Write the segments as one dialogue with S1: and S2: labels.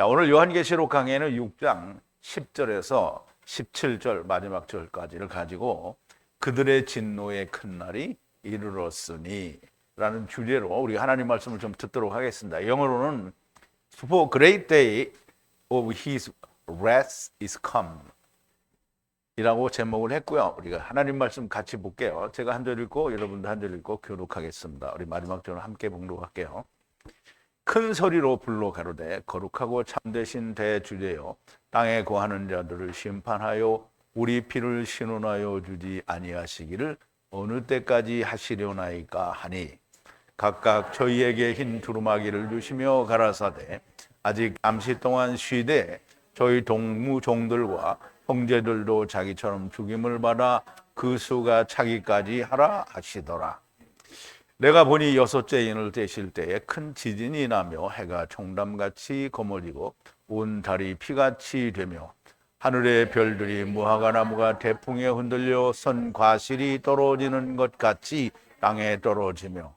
S1: 자, 오늘 요한계시록 강해는 6장 10절에서 17절 마지막 절까지를 가지고 그들의 진노의 큰 날이 이르렀으니 라는 주제로 우리 하나님 말씀을 좀 듣도록 하겠습니다. 영어로는 For great day of his wrath is come 이라고 제목을 했고요. 우리가 하나님 말씀 같이 볼게요. 제가 한 절 읽고 여러분도 한 절 읽고 교독하겠습니다. 우리 마지막 절을 함께 봉독할게요. 큰 소리로 불러 가로되 거룩하고 참되신 대주제여 땅에 거하는 자들을 심판하여 우리 피를 신원하여 주지 아니하시기를 어느 때까지 하시려나이까 하니 각각 저희에게 흰 두루마기를 주시며 가라사대 아직 잠시 동안 쉬되 저희 동무 종들과 형제들도 자기처럼 죽임을 받아 그 수가 차기까지 하라 하시더라. 내가 보니 여섯째 인을 떼실 때에 큰 지진이 나며 해가 총담같이 거머지고 온 달이 피같이 되며 하늘의 별들이 무화과나무가 태풍에 흔들려 선 과실이 떨어지는 것 같이 땅에 떨어지며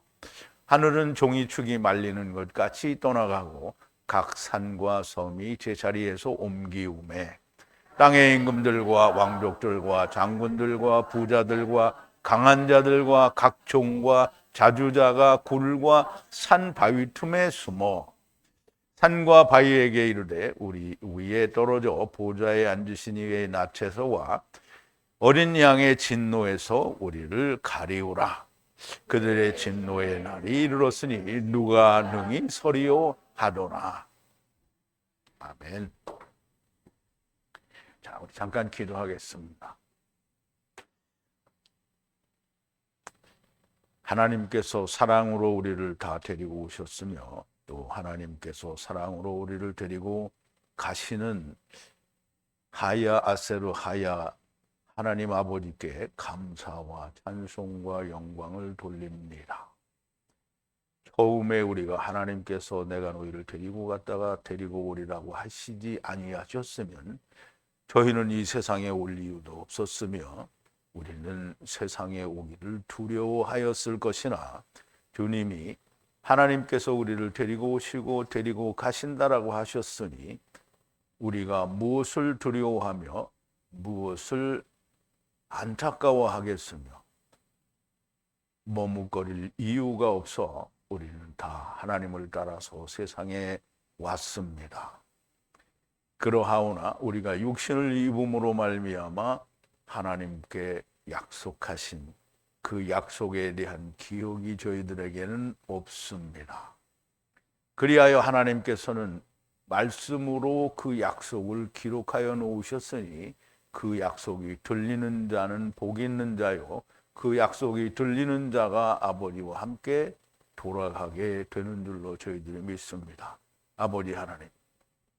S1: 하늘은 종이축이 말리는 것 같이 떠나가고 각 산과 섬이 제자리에서 옮기우매 땅의 임금들과 왕족들과 장군들과 부자들과 강한 자들과 각 종과 자주자가 굴과 산 바위 틈에 숨어 산과 바위에게 이르되 우리 위에 떨어져 보좌에 앉으신 이의 낯에서와 어린 양의 진노에서 우리를 가리우라. 그들의 진노의 날이 이르렀으니 누가 능히 서리요 하도나. 아멘. 자, 우리 잠깐 기도하겠습니다. 하나님께서 사랑으로 우리를 다 데리고 오셨으며 또 하나님께서 사랑으로 우리를 데리고 가시는 하야 아세르 하야 하나님 아버지께 감사와 찬송과 영광을 돌립니다. 처음에 우리가 하나님께서 내가 너희를 데리고 갔다가 데리고 오리라고 하시지 아니하셨으면 저희는 이 세상에 올 이유도 없었으며 우리는 세상에 오기를 두려워하였을 것이나 주님이 하나님께서 우리를 데리고 오시고 데리고 가신다라고 하셨으니 우리가 무엇을 두려워하며 무엇을 안타까워하겠으며 머뭇거릴 이유가 없어 우리는 다 하나님을 따라서 세상에 왔습니다. 그러하오나 우리가 육신을 입음으로 말미암아 하나님께 약속하신 그 약속에 대한 기억이 저희들에게는 없습니다. 그리하여 하나님께서는 말씀으로 그 약속을 기록하여 놓으셨으니 그 약속이 들리는 자는 복 있는 자요 그 약속이 들리는 자가 아버지와 함께 돌아가게 되는 줄로 저희들이 믿습니다. 아버지 하나님,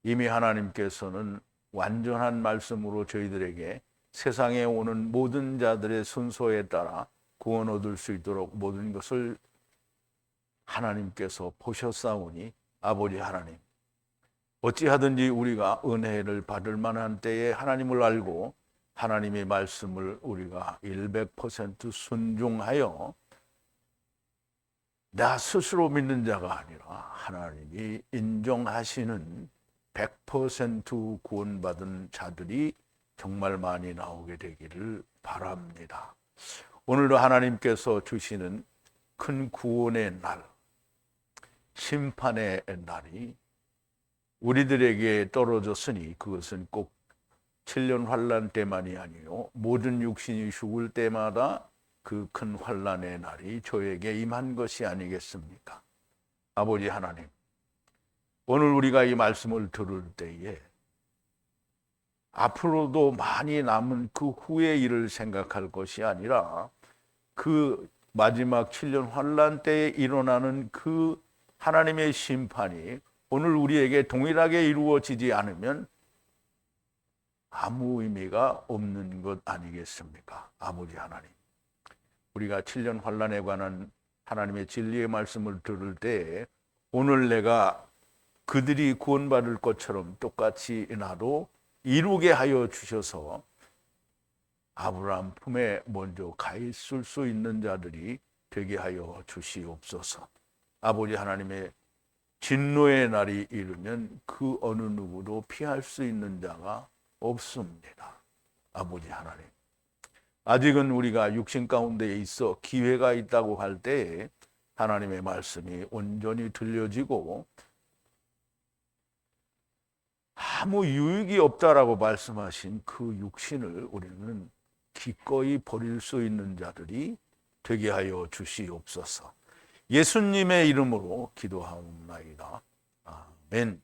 S1: 이미 하나님께서는 완전한 말씀으로 저희들에게 세상에 오는 모든 자들의 순서에 따라 구원 얻을 수 있도록 모든 것을 하나님께서 보셨사오니 아버지 하나님, 어찌하든지 우리가 은혜를 받을 만한 때에 하나님을 알고 하나님의 말씀을 우리가 100% 순종하여 나 스스로 믿는 자가 아니라 하나님이 인정하시는 100% 구원받은 자들이 정말 많이 나오게 되기를 바랍니다. 오늘도 하나님께서 주시는 큰 구원의 날, 심판의 날이 우리들에게 떨어졌으니 그것은 꼭 7년 환난 때만이 아니요 모든 육신이 죽을 때마다 그 큰 환난의 날이 저에게 임한 것이 아니겠습니까? 아버지 하나님, 오늘 우리가 이 말씀을 들을 때에 앞으로도 많이 남은 그 후의 일을 생각할 것이 아니라 그 마지막 7년 환난 때에 일어나는 그 하나님의 심판이 오늘 우리에게 동일하게 이루어지지 않으면 아무 의미가 없는 것 아니겠습니까? 아버지 하나님, 우리가 7년 환난에 관한 하나님의 진리의 말씀을 들을 때 오늘 내가 그들이 구원받을 것처럼 똑같이 나도 이루게 하여 주셔서 아브라함 품에 먼저 가 있을 수 있는 자들이 되게 하여 주시옵소서. 아버지 하나님의 진노의 날이 이르면 그 어느 누구도 피할 수 있는 자가 없습니다. 아버지 하나님, 아직은 우리가 육신 가운데 있어 기회가 있다고 할 때에 하나님의 말씀이 온전히 들려지고 아무 유익이 없다라고 말씀하신 그 육신을 우리는 기꺼이 버릴 수 있는 자들이 되게 하여 주시옵소서. 예수님의 이름으로 기도하옵나이다. 아멘.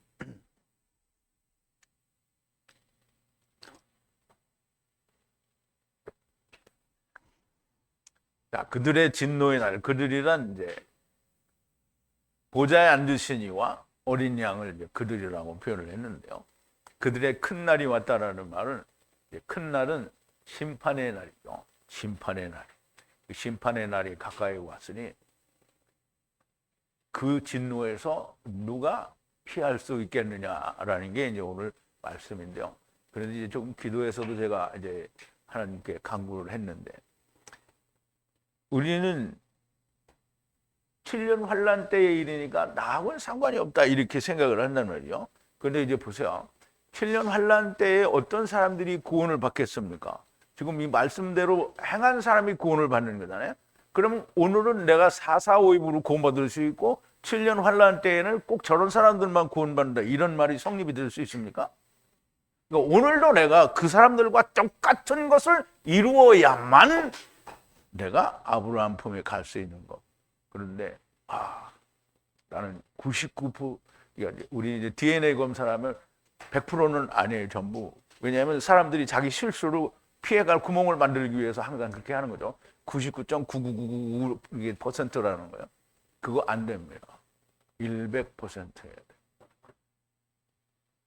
S1: 자, 그들의 진노의 날, 그들이란 이제 보좌에 앉으신 이와 어린 양을 이제 그들이라고 표현을 했는데요. 그들의 큰 날이 왔다라는 말은, 큰 날은 심판의 날이죠. 심판의 날. 그 심판의 날이 가까이 왔으니 그 진노에서 누가 피할 수 있겠느냐라는 게 이제 오늘 말씀인데요. 그런데 이제 조금 기도에서도 제가 이제 하나님께 간구를 했는데, 우리는 7년 환란 때에 이르니까 나하고는 상관이 없다 이렇게 생각을 한단 말이죠. 그런데 이제 보세요. 7년 환란 때에 어떤 사람들이 구원을 받겠습니까? 지금 이 말씀대로 행한 사람이 구원을 받는 거잖아요. 그럼 오늘은 내가 445입으로 구원받을 수 있고 7년 환란 때에는 꼭 저런 사람들만 구원받는다 이런 말이 성립이 될 수 있습니까? 그러니까 오늘도 내가 그 사람들과 똑같은 것을 이루어야만 내가 아브라함 품에 갈 수 있는 것. 그런데 나는 99%, 우리 이제 DNA 검사라면 100%는 아니에요, 전부. 왜냐하면 사람들이 자기 실수로 피해갈 구멍을 만들기 위해서 항상 그렇게 하는 거죠. 99.9999%라는 거예요. 그거 안 됩니다. 100%여야 돼.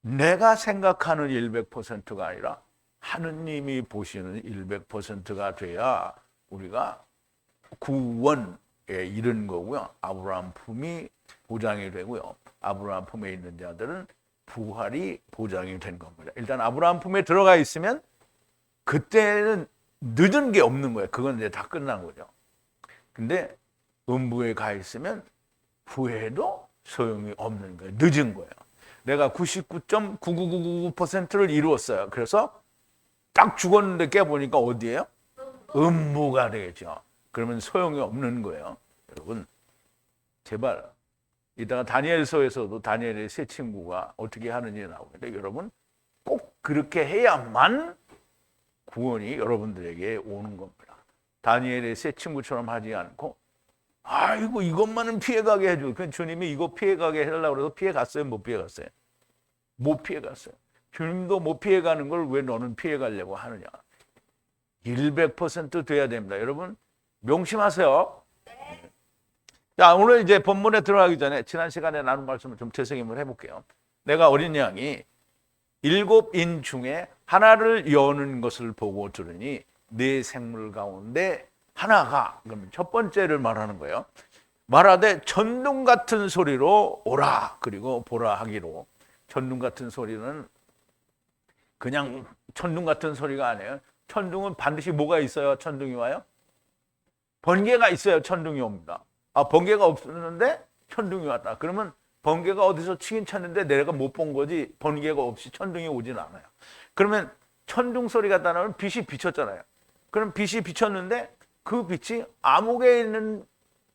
S1: 내가 생각하는 100%가 아니라 하느님이 보시는 100%가 돼야 우리가 구원에 이른 거고요. 아브라함 품이 보장이 되고요. 아브라함 품에 있는 자들은 부활이 보장이 된 겁니다. 일단 아브라함 품에 들어가 있으면 그때는 늦은 게 없는 거예요. 그건 이제 다 끝난 거죠. 근데 음부에 가 있으면 후회도 소용이 없는 거예요. 늦은 거예요. 내가 99.9999%를 이루었어요. 그래서 딱 죽었는데 깨보니까 어디예요? 음부가 되겠죠. 그러면 소용이 없는 거예요. 여러분, 제발 이따가 다니엘서에서도 다니엘의 세 친구가 어떻게 하는지 나오는데, 여러분 꼭 그렇게 해야만 구원이 여러분들에게 오는 겁니다. 다니엘의 세 친구처럼 하지 않고 아이고 이것만은 피해가게 해줘. 그 주님이 이거 피해가게 하려고 해서 피해갔어요? 못 피해갔어요? 못 피해갔어요. 주님도 못 피해가는 걸 왜 너는 피해가려고 하느냐. 100% 돼야 됩니다. 여러분 명심하세요. 자, 오늘 이제 본문에 들어가기 전에 지난 시간에 나눈 말씀을 좀 재생임을 해볼게요. 내가 어린 양이 7인 중에 하나를 여는 것을 보고 들으니 네 생물 가운데 하나가, 그러면 첫 번째를 말하는 거예요. 말하되 천둥 같은 소리로 오라 그리고 보라 하기로. 천둥 같은 소리는 그냥 천둥 같은 소리가 아니에요. 천둥은 반드시 뭐가 있어요? 천둥이 와요? 번개가 있어요. 천둥이 옵니다. 번개가 없었는데 천둥이 왔다. 그러면 번개가 어디서 치긴 쳤는데 내가 못 본 거지 번개가 없이 천둥이 오지는 않아요. 그러면 천둥 소리가 나면 빛이 비쳤잖아요. 그럼 빛이 비쳤는데 그 빛이 암흑에 있는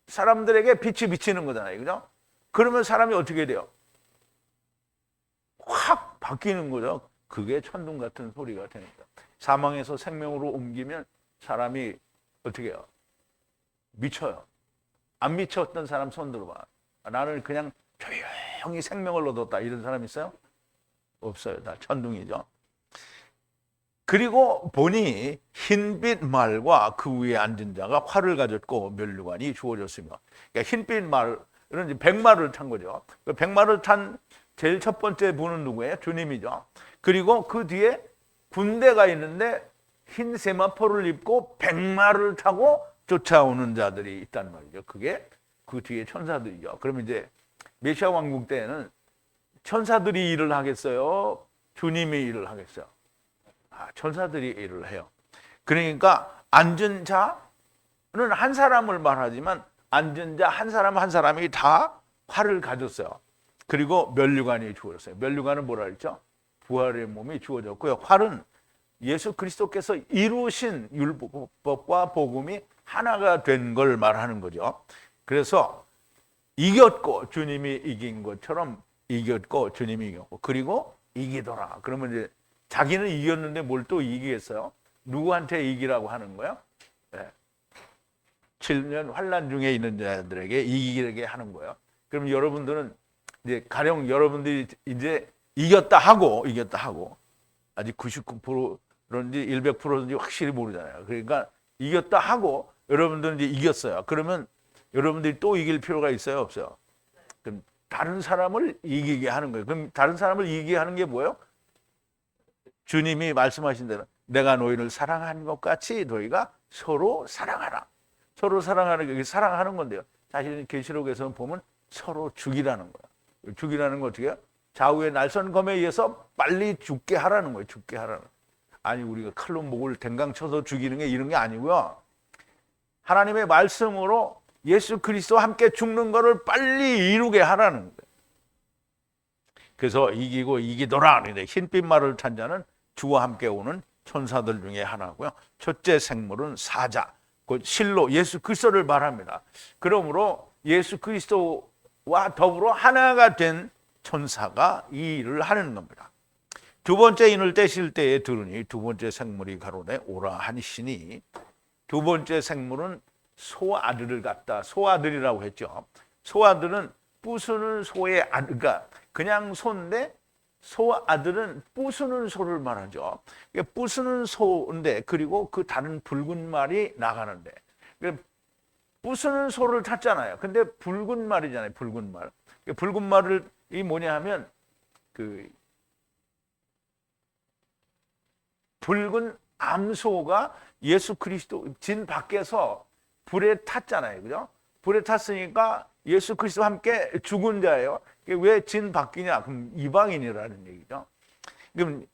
S1: 사람들에게 빛이 비치는 거잖아요. 그죠? 그러면 사람이 어떻게 돼요? 확 바뀌는 거죠. 그게 천둥 같은 소리가 되니까. 사망에서 생명으로 옮기면 사람이 어떻게 해요? 미쳐요. 안 미쳤던 사람 손 들어봐. 나는 그냥 조용히 생명을 얻었다. 이런 사람 있어요? 없어요. 다 천둥이죠. 그리고 보니 흰빛 말과 그 위에 앉은 자가 활을 가졌고 면류관이 주어졌으며. 그러니까 흰빛 말은 이제 백마를 탄 거죠. 그 백마를 탄 제일 첫 번째 분은 누구예요? 주님이죠. 그리고 그 뒤에 군대가 있는데 흰 세마포를 입고 백마를 타고 쫓아오는 자들이 있단 말이죠. 그게 그 뒤에 천사들이죠. 그러면 이제 메시아 왕국 때에는 천사들이 일을 하겠어요? 주님이 일을 하겠어요? 천사들이 일을 해요. 그러니까 앉은 자는 한 사람을 말하지만 앉은 자 한 사람 한 사람이 다 활을 가졌어요. 그리고 면류관이 주어졌어요. 면류관은 뭐라 그랬죠? 부활의 몸이 주어졌고요. 활은 예수 그리스도께서 이루신 율법과 복음이 하나가 된 걸 말하는 거죠. 그래서 이겼고 주님이 이긴 것처럼 이겼고 주님이 이겼고 그리고 이기더라. 그러면 이제 자기는 이겼는데 뭘 또 이기겠어요? 누구한테 이기라고 하는 거예요? 네. 7년 환난 중에 있는 자들에게 이기게 하는 거예요. 그럼 여러분들은 이제 가령 여러분들이 이제 이겼다 하고 아직 99%인지 100%인지 확실히 모르잖아요. 그러니까 이겼다 하고 여러분들은 이제 이겼어요. 그러면 여러분들이 또 이길 필요가 있어요, 없어요? 그럼 다른 사람을 이기게 하는 거예요. 그럼 다른 사람을 이기게 하는 게 뭐예요? 주님이 말씀하신 대로 내가 너희를 사랑한 것 같이 너희가 서로 사랑하라. 서로 사랑하는 게 사랑하는 건데요. 사실 계시록에서는 보면 서로 죽이라는 거예요. 죽이라는 거 어떻게 해요? 좌우의 날선 검에 의해서 빨리 죽게 하라는 거예요. 죽게 하라는 거예요. 아니 우리가 칼로 목을 댕강 쳐서 죽이는 게 이런 게 아니고요. 하나님의 말씀으로 예수 그리스도와 함께 죽는 거를 빨리 이루게 하라는 거예요. 그래서 이기고 이기더라. 흰빛 말을 탄 자는 주와 함께 오는 천사들 중에 하나고요. 첫째 생물은 사자, 곧 실로 예수 그리스도를 말합니다. 그러므로 예수 그리스도와 더불어 하나가 된 천사가 이 일을 하는 겁니다. 두 번째 인을 떼실 때에 들으니 두 번째 생물이 가로되 오라 하시니 두 번째 생물은 소아들을 갖다 소아들이라고 했죠. 소아들은 부수는 소의 아들, 그러니까 그냥 소인데 소아들은 부수는 소를 말하죠. 부수는 소인데 그리고 그 다른 붉은 말이 나가는데 부수는 소를 탔잖아요. 근데 붉은 말이잖아요. 붉은 말. 붉은 말이 뭐냐 하면 그 붉은 암소가 예수 그리스도 진 밖에서 불에 탔잖아요. 그죠? 불에 탔으니까 예수 그리스도와 함께 죽은 자예요. 왜 진 밖이냐? 그럼 이방인이라는 얘기죠. 그럼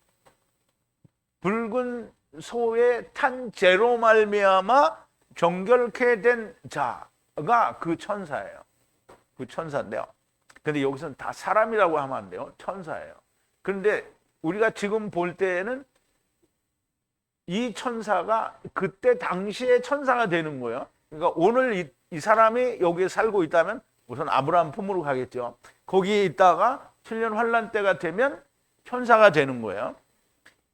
S1: 붉은 소의 탄 죄로 말미암아 정결케 된 자가 그 천사예요. 그 천사인데요. 근데 여기서는 다 사람이라고 하면 안 돼요. 천사예요. 그런데 우리가 지금 볼 때에는 이 천사가 그때 당시의 천사가 되는 거예요. 그러니까 오늘 이 사람이 여기에 살고 있다면 우선 아브라함 품으로 가겠죠. 거기에 있다가 7년 환란 때가 되면 천사가 되는 거예요.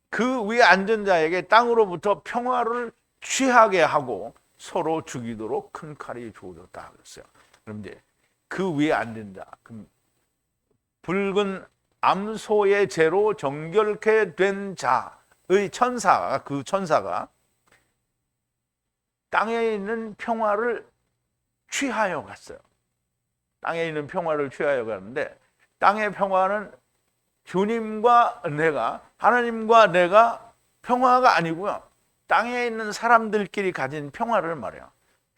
S1: 그 위에 앉은 자에게 땅으로부터 평화를 취하게 하고 서로 죽이도록 큰 칼이 주어졌다 그랬어요. 그럼 이제 그 위에 앉은 자, 그럼 붉은 암소의 죄로 정결케 된 자의 천사가 그 천사가 땅에 있는 평화를 취하여 갔어요. 땅에 있는 평화를 취하여 가는데 땅의 평화는 주님과 내가 하나님과 내가 평화가 아니고요. 땅에 있는 사람들끼리 가진 평화를 말해요.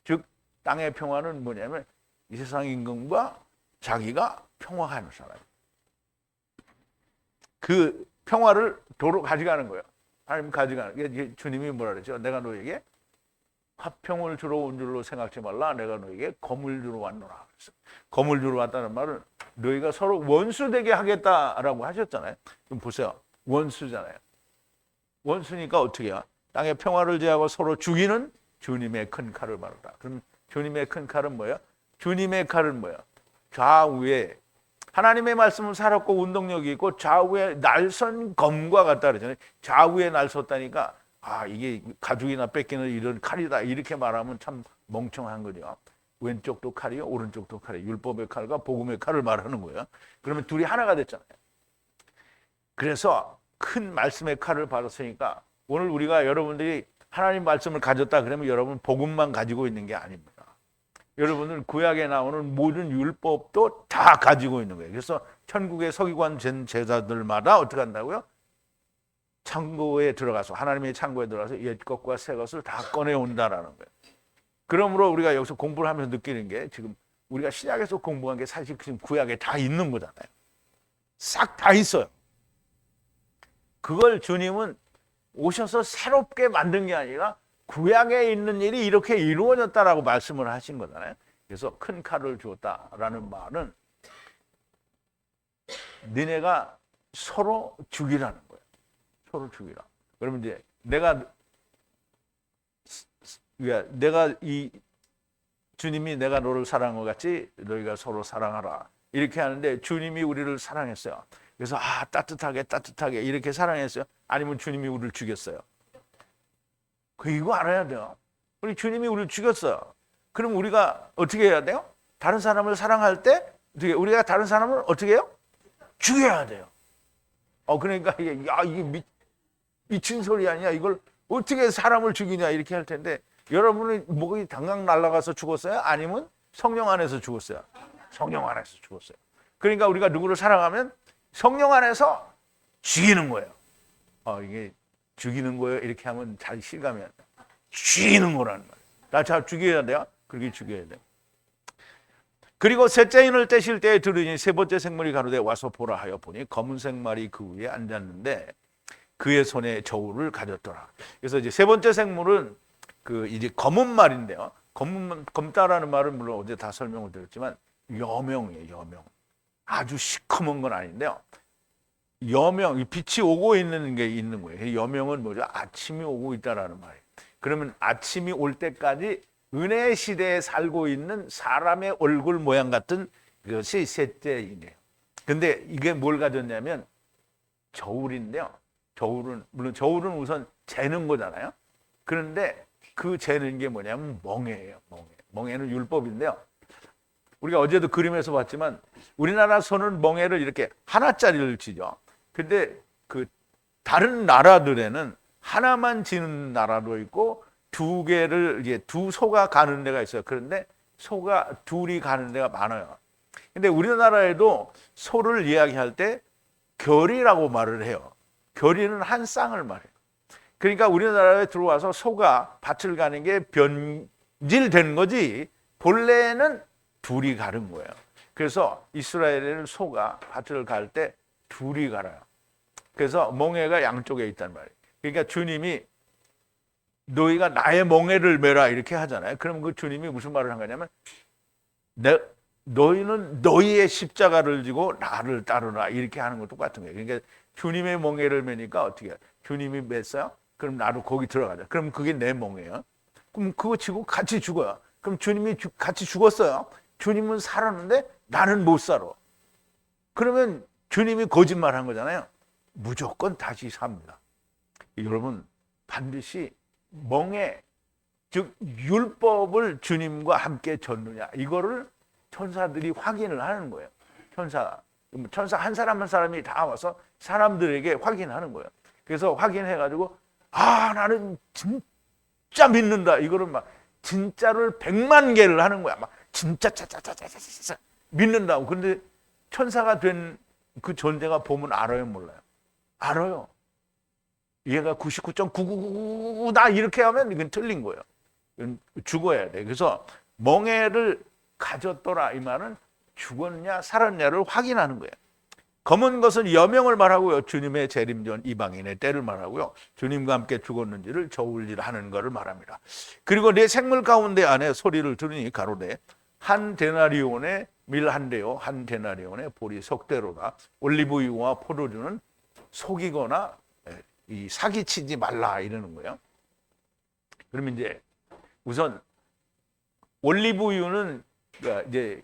S1: 즉 땅의 평화는 뭐냐면 이 세상 임금과 자기가 평화하는 사람. 그 평화를 도로 가져가는 거예요. 하나님 가져가는 게 주님이 뭐라 그랬죠? 내가 너에게 화평을 주러 온 줄로 생각지 말라. 내가 너에게 검을 주러 왔노라. 검을 주러 왔다는 말은 너희가 서로 원수되게 하겠다라고 하셨잖아요. 그럼 보세요. 원수잖아요. 원수니까 어떻게 해요? 땅의 평화를 제하고 서로 죽이는 주님의 큰 칼을 말한다. 그럼 주님의 큰 칼은 뭐예요? 주님의 칼은 뭐예요? 좌우에 하나님의 말씀은 살았고 운동력이 있고 좌우에 날선 검과 같다 그러잖아요. 좌우에 날섰다니까 이게 가죽이나 뺏기는 이런 칼이다 이렇게 말하면 참 멍청한 거죠. 왼쪽도 칼이요 오른쪽도 칼이요. 율법의 칼과 복음의 칼을 말하는 거예요. 그러면 둘이 하나가 됐잖아요. 그래서 큰 말씀의 칼을 받았으니까 오늘 우리가 여러분들이 하나님 말씀을 가졌다 그러면 여러분 복음만 가지고 있는 게 아닙니다. 여러분은 구약에 나오는 모든 율법도 다 가지고 있는 거예요. 그래서 천국의 서기관 된 제자들마다 어떻게 한다고요? 창고에 들어가서 하나님의 창고에 들어가서 옛 것과 새 것을 다 꺼내온다라는 거예요. 그러므로 우리가 여기서 공부를 하면서 느끼는 게 지금 우리가 신약에서 공부한 게 사실 지금 구약에 다 있는 거잖아요. 싹 다 있어요. 그걸 주님은 오셔서 새롭게 만든 게 아니라 구약에 있는 일이 이렇게 이루어졌다라고 말씀을 하신 거잖아요. 그래서 큰 칼을 주었다라는 말은 너네가 서로 죽이라는 거예요. 서로 죽이라. 그러면 이제 내가 이 주님이 내가 너를 사랑한 것 같이 너희가 서로 사랑하라. 이렇게 하는데 주님이 우리를 사랑했어요. 그래서 따뜻하게 이렇게 사랑했어요. 아니면 주님이 우리를 죽였어요. 이거 알아야 돼요. 우리 주님이 우리를 죽였어요. 그럼 우리가 어떻게 해야 돼요? 다른 사람을 사랑할 때 우리가 다른 사람을 어떻게 해요? 죽여야 돼요. 그러니까 이게 미친 소리 아니야. 이걸 어떻게 사람을 죽이냐 이렇게 할 텐데 여러분은 목이 당강 날아가서 죽었어요? 아니면 성령 안에서 죽었어요? 성령 안에서 죽었어요. 그러니까 우리가 누구를 사랑하면 성령 안에서 죽이는 거예요. 이게 죽이는 거예요. 이렇게 하면 잘 실감이 안 돼. 죽이는 거라는 말이에요. 나 잘 죽여야 돼요. 그렇게 죽여야 돼요. 그리고 셋째 인을 떼실 때에 들으니 세 번째 생물이 가로되 와서 보라 하여 보니 검은색 말이 그 위에 앉았는데 그의 손에 저울을 가졌더라. 그래서 이제 세 번째 생물은 이제 검은 말인데요. 검다라는 말은 물론 어제 다 설명을 드렸지만 여명이에요. 여명. 아주 시커먼 건 아닌데요. 여명, 빛이 오고 있는 게 있는 거예요. 여명은 뭐죠? 아침이 오고 있다라는 말이에요. 그러면 아침이 올 때까지 은혜 시대에 살고 있는 사람의 얼굴 모양 같은 것이 셋째이네요. 근데 이게 뭘 가졌냐면 저울인데요. 물론 저울은 우선 재는 거잖아요. 그런데 그 재는 게 뭐냐면 멍에예요. 멍에는 율법인데요. 우리가 어제도 그림에서 봤지만 우리나라 손은 멍에를 이렇게 하나짜리를 치죠. 근데 다른 나라들에는 하나만 지는 나라도 있고 두 개를 이제 두 소가 가는 데가 있어요. 그런데 소가 둘이 가는 데가 많아요. 근데 우리나라에도 소를 이야기할 때 결이라고 말을 해요. 결이는 한 쌍을 말해요. 그러니까 우리나라에 들어와서 소가 밭을 가는 게 변질된 거지 본래는 둘이 가는 거예요. 그래서 이스라엘에는 소가 밭을 갈 때 둘이 갈아요. 그래서 멍에가 양쪽에 있단 말이에요. 그러니까 주님이 너희가 나의 멍에를 메라 이렇게 하잖아요. 그럼 그 주님이 무슨 말을 한 거냐면 너희는 너희의 십자가를 지고 나를 따르라 이렇게 하는 거 똑같은 거예요. 그러니까 주님의 멍에를 메니까 어떻게 해요? 주님이 맸어요? 그럼 나도 거기 들어가자. 그럼 그게 내 멍에예요. 그럼 그거 지고 같이 죽어요. 그럼 주님이 같이 죽었어요. 주님은 살았는데 나는 못 살아. 그러면 주님이 거짓말한 거잖아요. 무조건 다시 삽니다. 여러분 반드시 멍에 즉 율법을 주님과 함께 졌느냐 이거를 천사들이 확인을 하는 거예요. 천사 한 사람 한 사람이 다 와서 사람들에게 확인하는 거예요. 그래서 확인해가지고 나는 진짜 믿는다. 이거를 막 진짜를 100만 개를 하는 거야. 막 진짜 짜짜짜짜짜짜 믿는다고. 근데 천사가 된 그 존재가 보면 알아요, 몰라요? 알아요. 얘가 99.999다 이렇게 하면 이건 틀린 거예요. 이건 죽어야 돼. 그래서 멍에를 가졌더라 이 말은 죽었냐 살았냐를 확인하는 거예요. 검은 것은 여명을 말하고요. 주님의 재림 전 이방인의 때를 말하고요. 주님과 함께 죽었는지를 저울질하는 것을 말합니다. 그리고 내 생물 가운데 안에 소리를 들으니 가로되 한 데나리온의 밀 한 대요 한 데나리온의 보리 석대로다. 올리브유와 포도주는 속이거나 이 사기치지 말라 이러는 거예요. 그러면 이제 우선 올리브유는 이제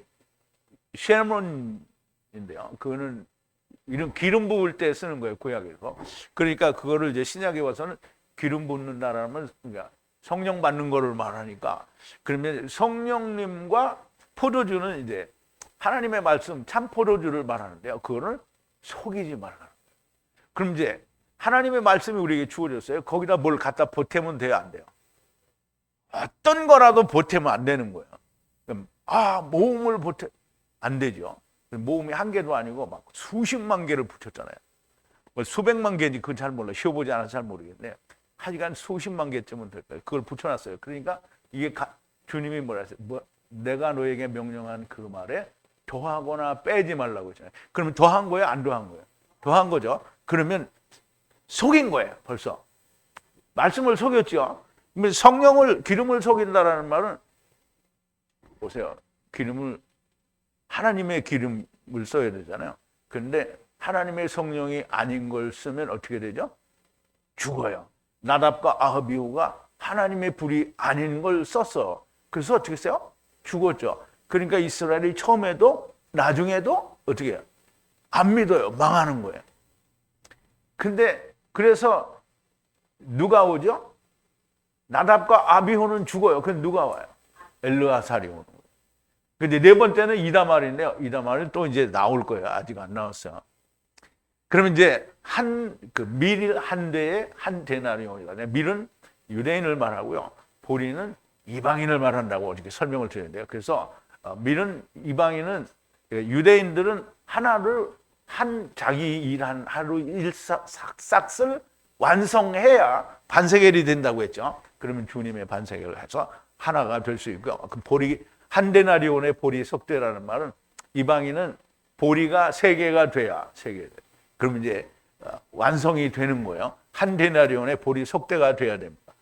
S1: 쉐몬인데요. 그거는 이런 기름 부을 때 쓰는 거예요, 구약에서. 그러니까 그거를 이제 신약에 와서는 기름 붓는다라는 그러니까 성령 받는 거를 말하니까 그러면 성령님과 포도주는 이제 하나님의 말씀 참 포도주를 말하는데요. 그거를 속이지 말라. 그럼 이제 하나님의 말씀이 우리에게 주어졌어요. 거기다 뭘 갖다 보태면 돼요, 안 돼요? 어떤 거라도 보태면 안 되는 거예요. 그럼 모음을 보태 안 되죠. 모음이 한 개도 아니고 막 수십만 개를 붙였잖아요. 뭐 수백만 개인지 그건 잘 몰라. 쉬어보지 않아서 잘 모르겠네요. 하여간 수십만 개쯤은 될 거예요. 그걸 붙여놨어요. 그러니까 이게 주님이 뭐라 했어요? 내가 너에게 명령한 그 말에 더하거나 빼지 말라고 했잖아요. 그러면 더한 거예요? 안 더한 거예요? 더한 거죠. 그러면 속인 거예요. 벌써. 말씀을 속였죠. 성령을 기름을 속인다라는 말은 보세요. 기름을 하나님의 기름을 써야 되잖아요. 그런데 하나님의 성령이 아닌 걸 쓰면 어떻게 되죠? 죽어요. 나답과 아비후가 하나님의 불이 아닌 걸 썼어. 그래서 어떻게 했어요? 죽었죠. 그러니까 이스라엘이 처음에도 나중에도 어떻게 해요? 안 믿어요. 망하는 거예요. 근데 그래서 누가 오죠? 나답과 아비후는 죽어요. 그럼 누가 와요? 엘르아살이 오는 거예요. 근데 네 번째는 이다말인데요. 이다말은 또 이제 나올 거예요. 아직 안 나왔어요. 그러면 이제 밀 한 대에 한 데나리온이다. 밀은 유대인을 말하고요. 보리는 이방인을 말한다고 이렇게 설명을 드렸는데요. 그래서 밀은 이방인은 유대인들은 하나를 자기 일한 하루 일삭을 완성해야 반세겔이 된다고 했죠. 그러면 주님의 반세겔을 해서 하나가 될 수 있고요. 그 보리 한 데나리온의 보리 석대라는 말은 이방인은 보리가 3개가 돼야 3개. 그러면 이제 완성이 되는 거예요. 한 데나리온의 보리 석대가 돼야 됩니다.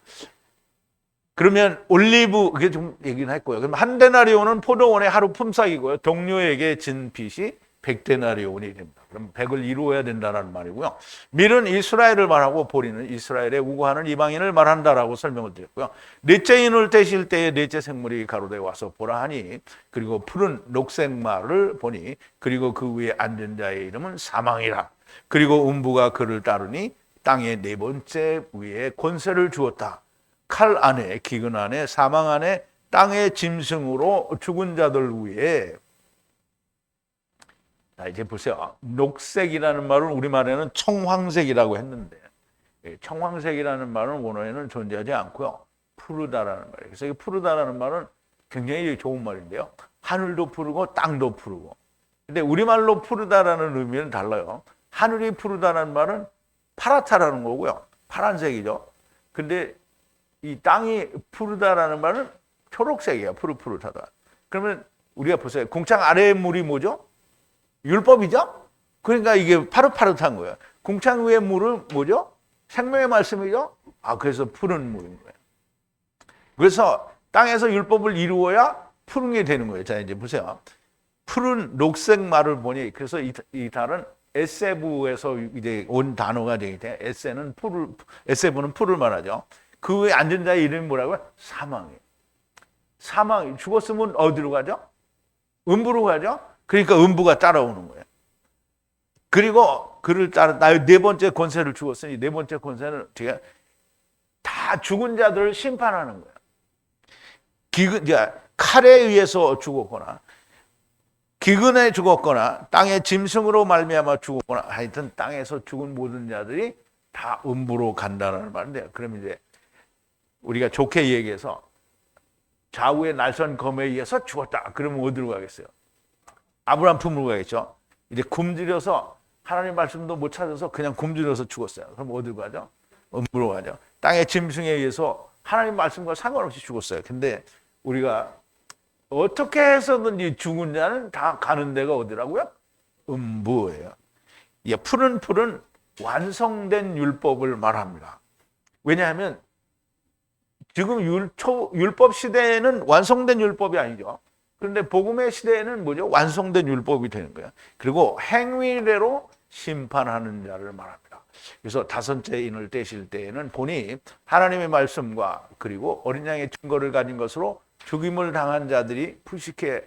S1: 그러면 올리브 그게 좀 얘기는 했고요. 그럼 한 데나리온은 포도원의 하루 품삯이고요. 동료에게 진 빚이 100데나리온이 됩니다. 그럼 100을 이루어야 된다는 말이고요. 밀은 이스라엘을 말하고 보리는 이스라엘에 우거하는 이방인을 말한다라고 설명을 드렸고요. 넷째 인을 떼실 때에 넷째 생물이 가로되 와서 보라 하니 그리고 푸른 녹색 말을 보니 그리고 그 위에 앉은 자의 이름은 사망이라. 그리고 음부가 그를 따르니 땅의 네 번째 위에 권세를 주었다. 칼 안에 기근 안에 사망 안에 땅의 짐승으로 죽은 자들 위에. 자, 이제 보세요. 녹색이라는 말은 우리말에는 청황색이라고 했는데 청황색이라는 말은 원어에는 존재하지 않고요. 푸르다라는 말이에요. 그래서 이 푸르다라는 말은 굉장히 좋은 말인데요. 하늘도 푸르고 땅도 푸르고. 근데 우리말로 푸르다라는 의미는 달라요. 하늘이 푸르다라는 말은 파랗다라는 거고요. 파란색이죠. 근데 이 땅이 푸르다라는 말은 초록색이에요. 푸릇푸릇하다. 그러면 우리가 보세요. 궁창 아래의 물이 뭐죠? 율법이죠? 그러니까 이게 파릇파릇한 거예요. 궁창 위의 물은 뭐죠? 생명의 말씀이죠? 그래서 푸른 물인 거예요. 그래서 땅에서 율법을 이루어야 푸른 게 되는 거예요. 자, 이제 보세요. 푸른 녹색 말을 보니, 그래서 이 달은 에세부에서 이제 온 단어가 되기 때문에 에세부는 풀을 말하죠. 그 위에 앉은 자의 이름이 뭐라고요? 사망이에요. 사망이 죽었으면 어디로 가죠? 음부로 가죠? 그러니까 음부가 따라오는 거예요. 그리고 그를 따라 네 번째 권세를 주었으니 네 번째 권세는 제가 다 죽은 자들을 심판하는 거예요. 칼에 의해서 죽었거나 기근에 죽었거나 땅의 짐승으로 말미암아 죽었거나 하여튼 땅에서 죽은 모든 자들이 다 음부로 간다는 말인데요. 그러면 이제 우리가 좋게 얘기해서 좌우의 날선 검에 의해서 죽었다. 그러면 어디로 가겠어요? 아브라함 품으로 가겠죠. 이제 굶주려서 하나님 말씀도 못 찾아서 그냥 굶주려서 죽었어요. 그럼 어디로 가죠? 음부로 가죠. 땅의 짐승에 의해서 하나님 말씀과 상관없이 죽었어요. 근데 우리가 어떻게 해서든지 죽은 자는 다 가는 데가 어디라고요? 음부예요. 푸른 완성된 율법을 말합니다. 왜냐하면 지금 율법 시대에는 완성된 율법이 아니죠. 그런데 복음의 시대에는 뭐죠? 완성된 율법이 되는 거예요. 그리고 행위대로 심판하는 자를 말합니다. 그래서 다섯째 인을 떼실 때에는 보니 하나님의 말씀과 그리고 어린 양의 증거를 가진 것으로 죽음을 당한 자들의 푸시케가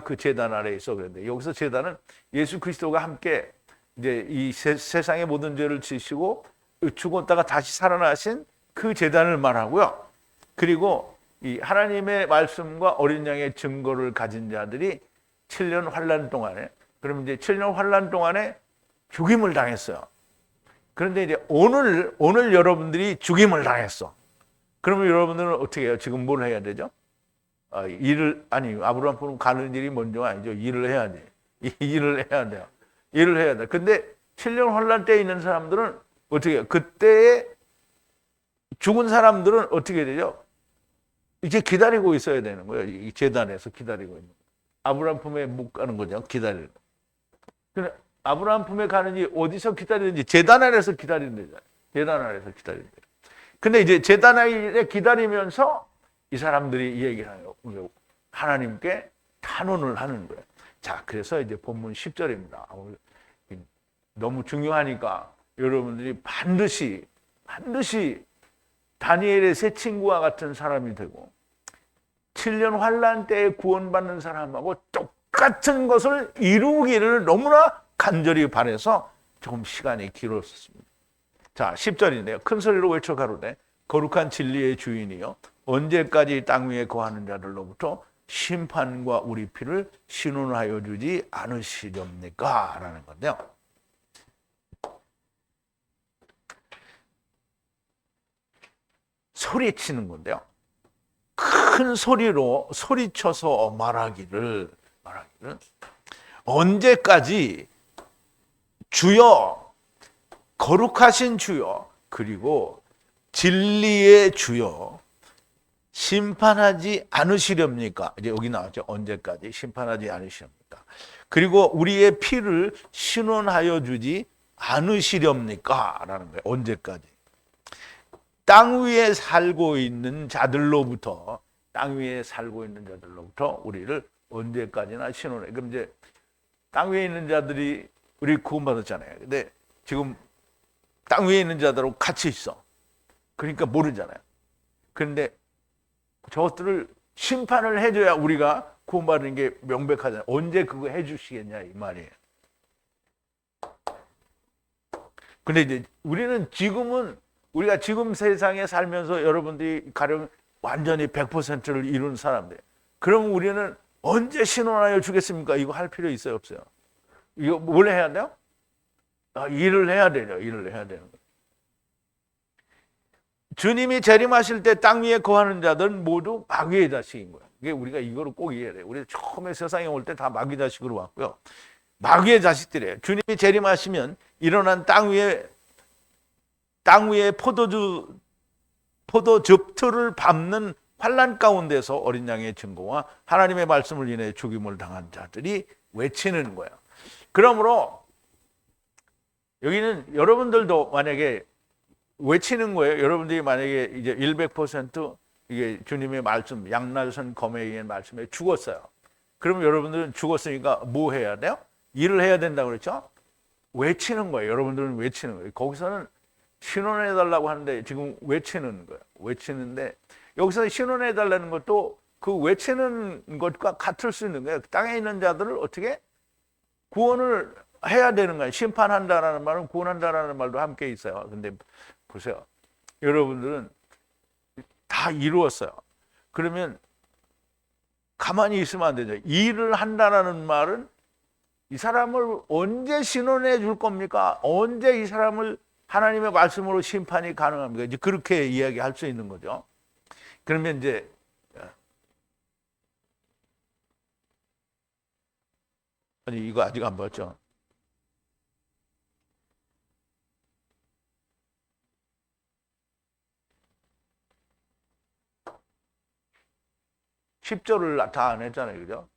S1: 그 제단 아래에 있어. 그런데 여기서 제단은 예수 그리스도가 함께 이제 이 세상의 모든 죄를 지시고 죽었다가 다시 살아나신 그 제단을 말하고요. 그리고 이 하나님의 말씀과 어린 양의 증거를 가진 자들이 7년 환란 동안에, 그러면 이제 7년 환란 동안에 죽임을 당했어요. 그런데 이제 오늘 여러분들이 죽임을 당했어. 그러면 여러분들은 어떻게 해요? 지금 뭘 해야 되죠? 아브라함 품은 가는 일이 먼저 아니죠. 일을 해야지. 일을 해야 돼요. 일을 해야 돼. 근데 7년 환란 때에 있는 사람들은 어떻게 해요? 그때에 죽은 사람들은 어떻게 되죠? 이제 기다리고 있어야 되는 거예요. 이 제단에서 기다리고 있는 거예요. 아브라함 품에 못 가는 거죠. 기다리는 거. 근데 아브라함 품에 가는지 어디서 기다리는지 제단 아래에서 기다리는 거죠. 제단 아래에서 기다리는 거예요. 근데 이제 제단 아래 기다리면서 이 사람들이 이 얘기를 해요. 하나님께 탄원을 하는 거예요. 자, 그래서 이제 본문 10절입니다. 너무 중요하니까 여러분들이 반드시 다니엘의 세 친구와 같은 사람이 되고 7년 환란 때에 구원받는 사람하고 똑같은 것을 이루기를 너무나 간절히 바라서 조금 시간이 길었습니다. 자, 10절인데요. 큰 소리로 외쳐 가로되 거룩한 진리의 주인이요 언제까지 땅 위에 거하는 자들로부터 심판과 우리 피를 신원하여 주지 않으시렵니까? 라는 건데요. 소리치는 건데요. 큰 소리로 소리쳐서 말하기를 언제까지 주여 거룩하신 주여 그리고 진리의 주여 심판하지 않으시렵니까? 이제 여기 나왔죠. 언제까지 심판하지 않으시렵니까? 그리고 우리의 피를 신원하여 주지 않으시렵니까? 라는 거예요. 언제까지? 땅 위에 살고 있는 자들로부터 우리를 언제까지나 신원해. 그럼 이제 땅 위에 있는 자들이 우리 구원받았잖아요. 근데 지금 땅 위에 있는 자들하고 같이 있어. 그러니까 모르잖아요. 그런데 저것들을 심판을 해줘야 우리가 구원받는 게 명백하잖아요. 언제 그거 해주시겠냐 이 말이에요. 근데 이제 우리가 지금 세상에 살면서 여러분들이 가령 완전히 100%를 이룬 사람들. 그럼 우리는 언제 신원하여 주겠습니까? 이거 할 필요 있어요, 없어요? 이거 뭘 해야 돼요? 일을 해야 되죠. 일을 해야 되는 거예요. 주님이 재림하실 때 땅 위에 거하는 자들은 모두 마귀의 자식인 거예요. 이게 우리가 이거를 꼭 이해해야 돼요. 우리 처음에 세상에 올 때 다 마귀 자식으로 왔고요. 마귀의 자식들이에요. 주님이 재림하시면 일어난 땅 위에 포도즙틀을 밟는 환란 가운데서 어린 양의 증거와 하나님의 말씀을 인해 죽임을 당한 자들이 외치는 거예요. 그러므로 여기는 여러분들도 만약에 외치는 거예요. 여러분들이 만약에 이제 100% 이게 주님의 말씀, 양날선 검의 말씀에 죽었어요. 그러면 여러분들은 죽었으니까 뭐 해야 돼요? 일을 해야 된다고 그랬죠? 외치는 거예요. 여러분들은 외치는 거예요. 거기서는 신원해달라고 하는데 지금 외치는 거예요. 외치는데 여기서 신원해달라는 것도 그 외치는 것과 같을 수 있는 거예요. 땅에 있는 자들을 어떻게 구원을 해야 되는 거예요. 심판한다라는 말은 구원한다라는 말도 함께 있어요. 근데 보세요. 여러분들은 다 이루었어요. 그러면 가만히 있으면 안 되죠. 일을 한다라는 말은 이 사람을 언제 신원해 줄 겁니까? 언제 이 사람을 하나님의 말씀으로 심판이 가능합니까? 이제 그렇게 이야기할 수 있는 거죠. 그러면 이제 아니 이거 아직 안 봤죠? 10절을 다 안 했잖아요. 그죠?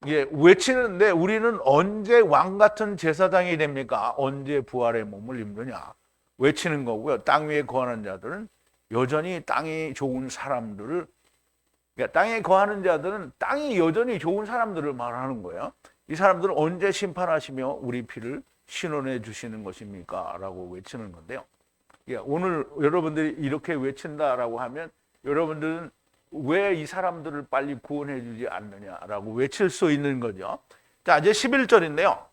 S1: 예, 외치는데 우리는 언제 왕 같은 제사장이 됩니까? 언제 부활의 몸을 입느냐? 외치는 거고요. 땅 위에 거하는 자들은 여전히 땅이 좋은 사람들을, 그러니까 땅에 거하는 자들은 땅이 여전히 좋은 사람들을 말하는 거예요. 이 사람들은 언제 심판하시며 우리 피를 신원해 주시는 것입니까? 라고 외치는 건데요. 오늘 여러분들이 이렇게 외친다라고 하면 여러분들은 왜 이 사람들을 빨리 구원해 주지 않느냐라고 외칠 수 있는 거죠. 자, 이제 11절인데요.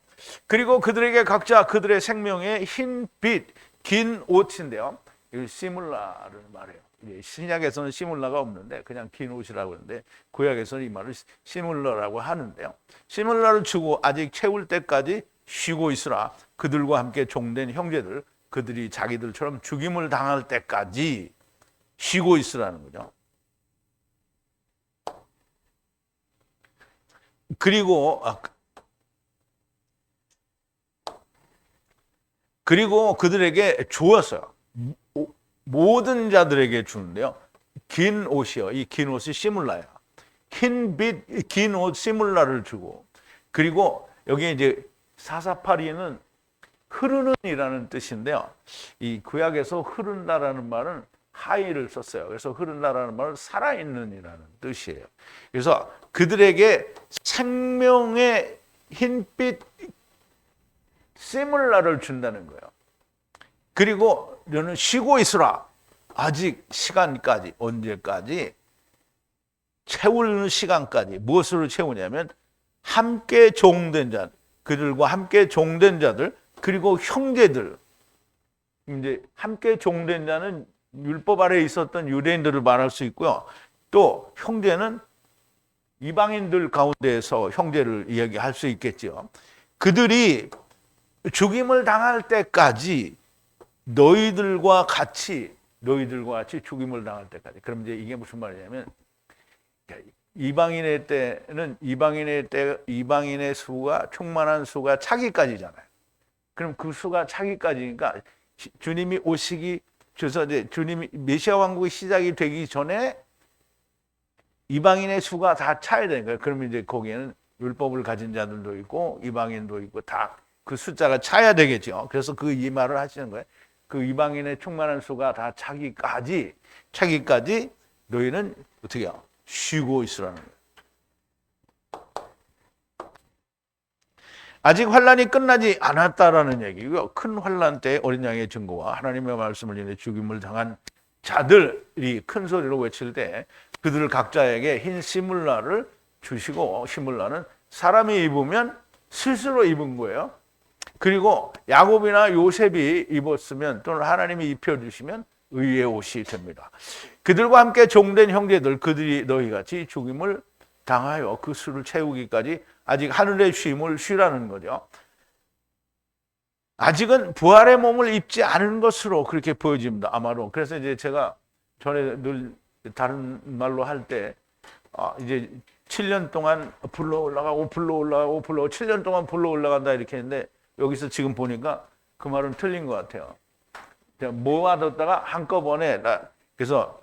S1: 그리고 그들에게 각자 그들의 생명의 흰 빛, 긴 옷인데요. 이걸 시물라를 말해요. 신약에서는 시물라가 없는데 그냥 긴 옷이라고 하는데 구약에서는 이 말을 시물라라고 하는데요. 시물라를 주고 아직 채울 때까지 쉬고 있으라. 그들과 함께 종된 형제들, 그들이 자기들처럼 죽임을 당할 때까지 쉬고 있으라는 거죠. 그리고 그들에게 주었어요. 모든 자들에게 주는데요. 긴 옷이요. 이 긴 옷이 시물라야. 흰 빛, 긴 옷 시물라를 주고, 그리고 여기 이제 사사파리는 흐르는이라는 뜻인데요. 이 구약에서 흐른다라는 말은 하이를 썼어요. 그래서 흐른다라는 말은 살아있는이라는 뜻이에요. 그래서 그들에게 생명의 흰빛 시물라를 준다는 거예요. 그리고 너는 쉬고 있으라. 아직 시간까지, 언제까지? 채우는 시간까지. 무엇으로 채우냐면 함께 종된 자, 그들과 함께 종된 자들, 그리고 형제들. 이제 함께 종된 자는 율법 아래에 있었던 유대인들을 말할 수 있고요. 또 형제는 이방인들 가운데에서 형제를 이야기할 수 있겠죠. 그들이 죽임을 당할 때까지 너희들과 같이 죽임을 당할 때까지. 그럼 이제 이게 무슨 말이냐면 이방인의 때는 이방인의 수가 충만한 수가 차기까지잖아요. 그럼 그 수가 차기까지니까 주님이 오시기 그래서 이제 주님이 메시아 왕국이 시작이 되기 전에 이방인의 수가 다 차야 되는 거예요. 그러면 이제 거기에는 율법을 가진 자들도 있고 이방인도 있고 다 그 숫자가 차야 되겠죠. 그래서 그 이 말을 하시는 거예요. 그 이방인의 충만한 수가 다 차기까지 너희는 어떻게 해요? 쉬고 있으라는 거예요. 아직 환란이 끝나지 않았다라는 얘기고요. 큰 환란 때 어린 양의 증거와 하나님의 말씀을 인해 죽임을 당한 자들이 큰 소리로 외칠 때 그들 각자에게 흰 시물라를 주시고, 시물라는 사람이 입으면 스스로 입은 거예요. 그리고 야곱이나 요셉이 입었으면 또는 하나님이 입혀주시면 의의 옷이 됩니다. 그들과 함께 종된 형제들, 그들이 너희같이 죽임을 당하여 그 수를 채우기까지 아직 하늘의 쉼을 쉬라는 거죠. 아직은 부활의 몸을 입지 않은 것으로 그렇게 보여집니다. 아마도. 그래서 이제 제가 전에 늘 다른 말로 할 때 이제 7년 동안 불러 올라가고 7년 동안 불러 올라간다 이렇게 했는데 여기서 지금 보니까 그 말은 틀린 것 같아요. 모아뒀다가 한꺼번에 그래서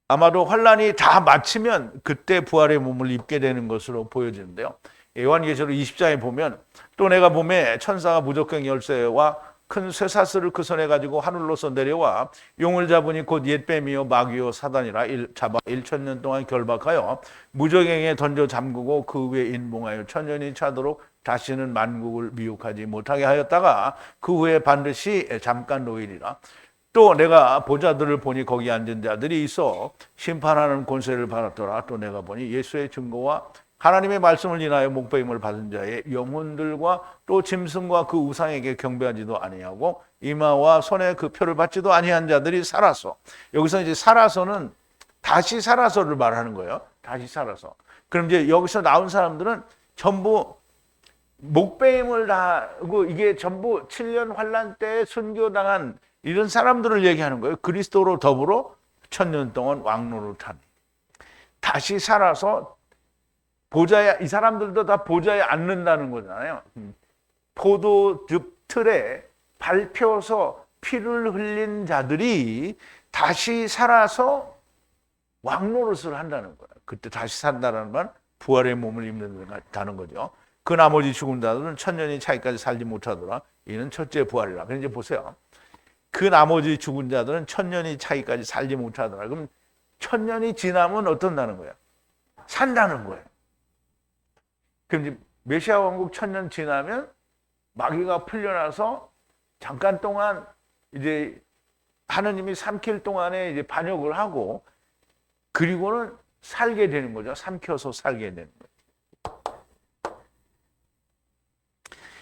S1: 아마도 환란이 다 마치면 그때 부활의 몸을 입게 되는 것으로 보여지는데요. 요한계시록 20장에 보면 또 내가 봄에 천사가 무적경 열쇠와 큰 쇠사슬을 그 손에 가지고 하늘로서 내려와 용을 잡으니 곧 옛뱀이요 마귀요 사단이라 잡아 1000년 동안 결박하여 무저갱에 던져 잠그고 그 위에 인봉하여 천년이 차도록 다시는 만국을 미혹하지 못하게 하였다가 그 후에 반드시 잠깐 노일이라. 또 내가 보자들을 보니 거기 앉은 자들이 있어 심판하는 권세를 받았더라. 또 내가 보니 예수의 증거와 하나님의 말씀을 인하여 목배임을 받은 자의 영혼들과 또 짐승과 그 우상에게 경배하지도 아니하고 이마와 손에 그 표를 받지도 아니한 자들이 살아서. 여기서 이제 살아서는 다시 살아서를 말하는 거예요. 다시 살아서. 그럼 이제 여기서 나온 사람들은 전부 목배임을 당하고 이게 전부 7년 환란 때에 순교당한 이런 사람들을 얘기하는 거예요. 그리스도로 더불어 1000년 동안 왕노를 탄. 다시 살아서 보좌에, 이 사람들도 다 보좌에 앉는다는 거잖아요. 포도즙 틀에 밟혀서 피를 흘린 자들이 다시 살아서 왕노릇을 한다는 거예요. 그때 다시 산다는 말, 부활의 몸을 입는다는 거죠. 그 나머지 죽은 자들은 1000년이 차이까지 살지 못하더라. 이는 첫째 부활이라. 그럼 이제 보세요. 그 나머지 죽은 자들은 1000년이 차이까지 살지 못하더라. 그럼 1000년이 지나면 어떤다는 거예요? 산다는 거예요. 그럼 이제 메시아 왕국 1000년 지나면 마귀가 풀려나서 잠깐 동안 이제 하느님이 삼킬 동안에 이제 반역을 하고 그리고는 살게 되는 거죠. 삼켜서 살게 되는 거예요.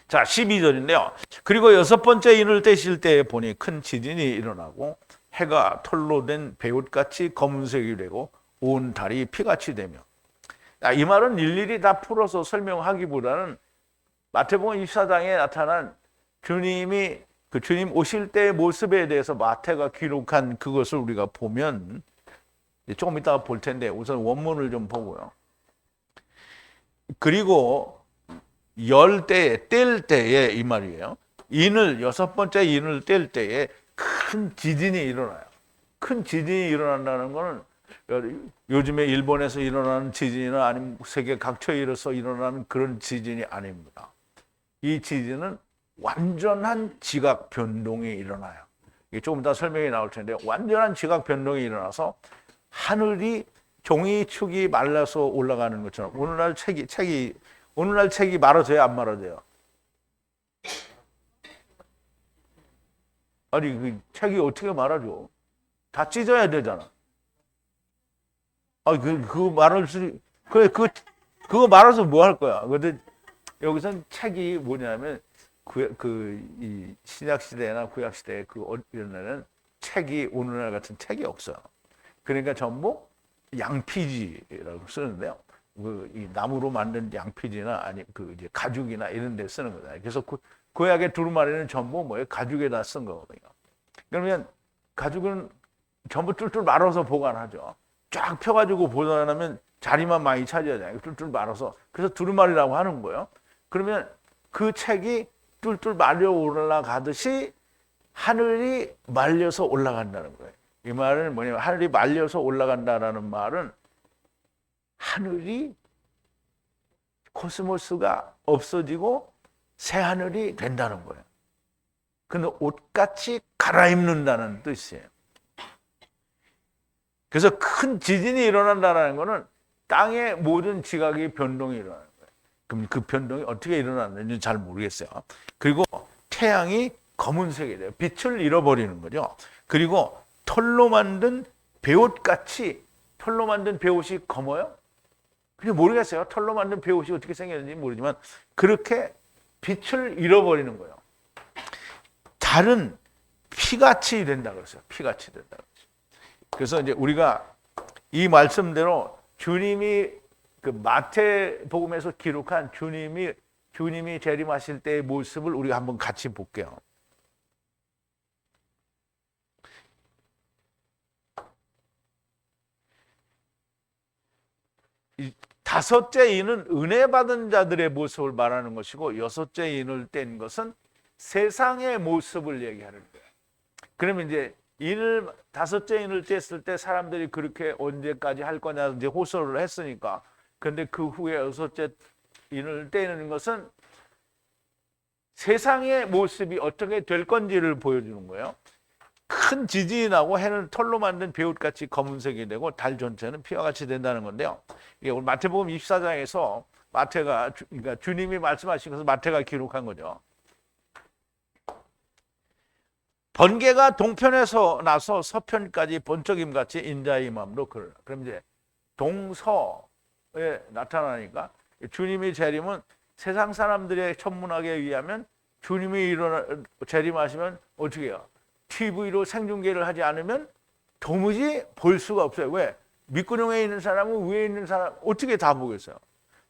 S1: 자, 12절인데요. 그리고 여섯 번째 인을 떼실 때 보니 큰 지진이 일어나고 해가 털로 된 베옷같이 검은색이 되고 온 달이 피같이 되며. 이 말은 일일이 다 풀어서 설명하기보다는 마태복음 24장에 나타난 주님이 그 주님 오실 때의 모습에 대해서 마태가 기록한 그것을 우리가 보면 조금 이따가 볼 텐데 우선 원문을 좀 보고요. 그리고 열 때에 뗄 때에 이 말이에요. 여섯 번째 인을 뗄 때에 큰 지진이 일어나요. 큰 지진이 일어난다는 것은 요즘에 일본에서 일어나는 지진이나 아니면 세계 각처에서 일어나는 그런 지진이 아닙니다. 이 지진은 완전한 지각 변동이 일어나요. 이게 조금 이따 설명이 나올 텐데 완전한 지각 변동이 일어나서 하늘이 종이축이 말라서 올라가는 것처럼 오늘날 책이 말아져요, 안 말아져요? 아니 그 책이 어떻게 말아줘? 다 찢어야 되잖아. 아 그거 말할 수 그래 그거 말아서 뭐 할 거야? 근데 여기선 책이 뭐냐면 이 신약 시대나 구약 시대 이런 데는 책이 오늘날 같은 책이 없어요. 그러니까 전부 양피지라고 쓰는데요. 이 나무로 만든 양피지나 아니 이제 가죽이나 이런 데 쓰는 거잖아요. 그래서 구약의 두루마리는 전부 뭐예요? 가죽에다 쓴 거거든요. 그러면 가죽은 전부 뚫뚫 말아서 보관하죠. 쫙 펴가지고 보관하면 자리만 많이 차지하잖아요. 뚫뚫 말아서. 그래서 두루마리라고 하는 거예요. 그러면 그 책이 뚫뚫 말려 올라가듯이 하늘이 말려서 올라간다는 거예요. 이 말은 뭐냐면 하늘이 말려서 올라간다라는 말은 하늘이 코스모스가 없어지고 새 하늘이 된다는 거예요. 근데 옷같이 갈아입는다는 뜻이에요. 그래서 큰 지진이 일어난다는 것은 땅의 모든 지각이 변동이 일어나는 거예요. 그럼 그 변동이 어떻게 일어났는지 잘 모르겠어요. 그리고 태양이 검은색이 돼요. 빛을 잃어버리는 거죠. 그리고 털로 만든 베옷같이 털로 만든 베옷이 검어요? 그냥 모르겠어요. 털로 만든 베옷이 어떻게 생겼는지 모르지만 그렇게 빛을 잃어버리는 거예요. 달은 피같이 된다 그랬어요. 피같이 된다 그랬어요. 그래서 이제 우리가 이 말씀대로 주님이 그 마태복음에서 기록한 주님이 재림하실 때의 모습을 우리가 한번 같이 볼게요. 다섯째 인은 은혜 받은 자들의 모습을 말하는 것이고 여섯째 인을 뗀 것은 세상의 모습을 얘기하는 거예요. 그러면 이제 다섯째 인을 뗐을 때 사람들이 그렇게 언제까지 할 거냐 이제 호소를 했으니까. 그런데 그 후에 여섯째 인을 떼는 것은 세상의 모습이 어떻게 될 건지를 보여주는 거예요. 큰 지진이 나고 해는 털로 만든 베옷같이 검은색이 되고 달 전체는 피와 같이 된다는 건데요. 이게 오늘 마태복음 24장에서 그러니까 주님이 말씀하신 것을 마태가 기록한 거죠. 번개가 동편에서 나서 서편까지 번쩍임같이 인자의 임함으로 그러라. 그럼 이제 동서에 나타나니까 주님의 재림은 세상 사람들의 천문학에 의하면 주님이 재림하시면 어떻게 해요? TV로 생중계를 하지 않으면 도무지 볼 수가 없어요. 왜? 밑구녕에 있는 사람은 위에 있는 사람 어떻게 다 보겠어요?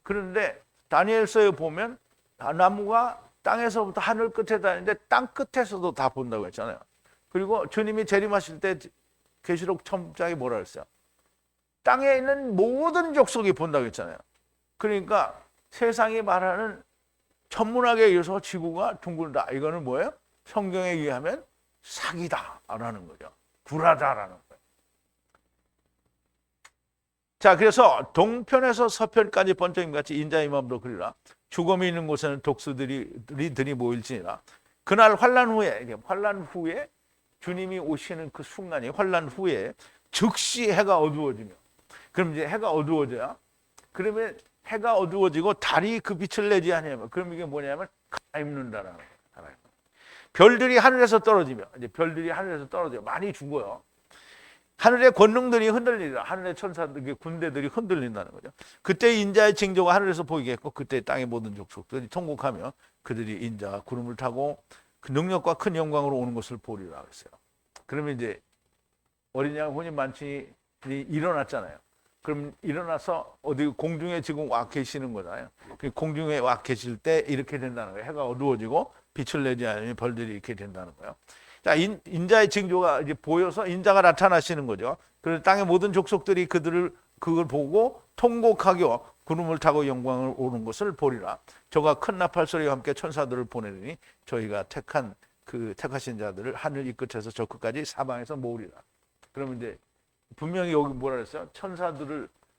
S1: 그런데 다니엘서에 보면 나무가 땅에서부터 하늘 끝에 다니는데 땅 끝에서도 다 본다고 했잖아요. 그리고 주님이 재림하실 때 계시록 첨장이 뭐라 그랬어요? 땅에 있는 모든 족속이 본다고 했잖아요. 그러니까 세상이 말하는 천문학에 의해서 지구가 둥글다. 이거는 뭐예요? 성경에 의하면 사기다라는 거죠. 불하다라는 거예요. 자, 그래서 동편에서 서편까지 번쩍임같이 인자의 임함으로 그리라. 죽음이 있는 곳에는 독수들이 모일지니라. 그날 환난 후에 주님이 오시는 그 순간이 환난 후에 즉시 해가 어두워지며, 그럼 이제 해가 어두워져야, 그러면 해가 어두워지고 달이 그 빛을 내지 않으면, 그럼 이게 뭐냐면 갈아입는다라는 거예요. 별들이 하늘에서 떨어지며, 이제 별들이 하늘에서 떨어져 많이 죽어요. 하늘의 권능들이 흔들리라. 하늘의 천사들, 군대들이 흔들린다는 거죠. 그때 인자의 징조가 하늘에서 보이겠고, 그때 땅의 모든 족속들이 통곡하며 그들이 인자가 구름을 타고 그 능력과 큰 영광으로 오는 것을 보리라 그랬어요. 그러면 이제 어린 양 혼인 만찬이 일어났잖아요. 그럼 일어나서 어디 공중에 지금 와 계시는 거잖아요. 공중에 와 계실 때 이렇게 된다는 거예요. 해가 어두워지고 빛을 내지 않으면 벌들이 이렇게 된다는 거예요. 자, 인자의 징조가 이제 보여서 인자가 나타나시는 거죠. 그래서 땅의 모든 족속들이 그걸 보고 통곡하며 구름을 타고 영광을 오는 것을 보리라. 저가 큰 나팔 소리와 함께 천사들을 보내리니 저희가 택하신 자들을 하늘 이 끝에서 저 끝까지 사방에서 모으리라. 그러면 이제 분명히 여기 뭐라 그랬어요?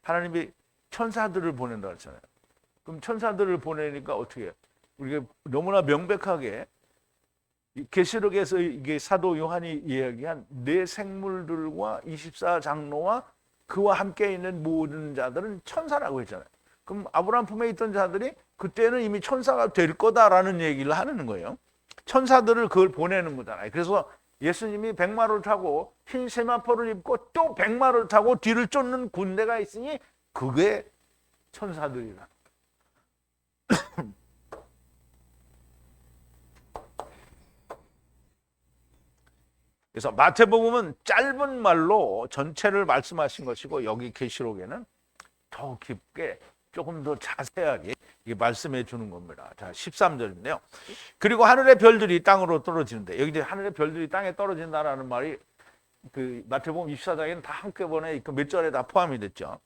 S1: 하나님이 천사들을 보낸다 그랬잖아요. 그럼 천사들을 보내니까 어떻게 해요? 우리가 너무나 명백하게 계시록에서 이게 사도 요한이 이야기한 네 생물들과 24장로와 그와 함께 있는 모든 자들은 천사라고 했잖아요. 그럼 아브라함 품에 있던 자들이 그때는 이미 천사가 될 거다라는 얘기를 하는 거예요. 천사들을 그걸 보내는 거잖아요. 그래서 예수님이 백마를 타고 흰 세마포를 입고 또 백마를 타고 뒤를 쫓는 군대가 있으니 그게 천사들이라. 그래서 마태복음은 짧은 말로 전체를 말씀하신 것이고 여기 계시록에는 더 깊게 조금 더 자세하게 말씀해 주는 겁니다. 자, 13절인데요. 그리고 하늘의 별들이 땅으로 떨어지는데 여기 이제 하늘의 별들이 땅에 떨어진다라는 말이 그 마태복음 24장에는 다 한꺼번에 그 몇 절에 다 포함이 됐죠.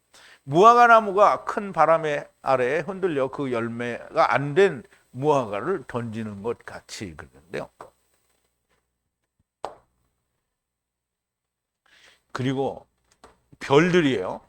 S1: 무화과 나무가 큰 바람 아래에 흔들려 그 열매가 안 된 무화과를 던지는 것 같이 그러는데요. 그리고 별들이에요.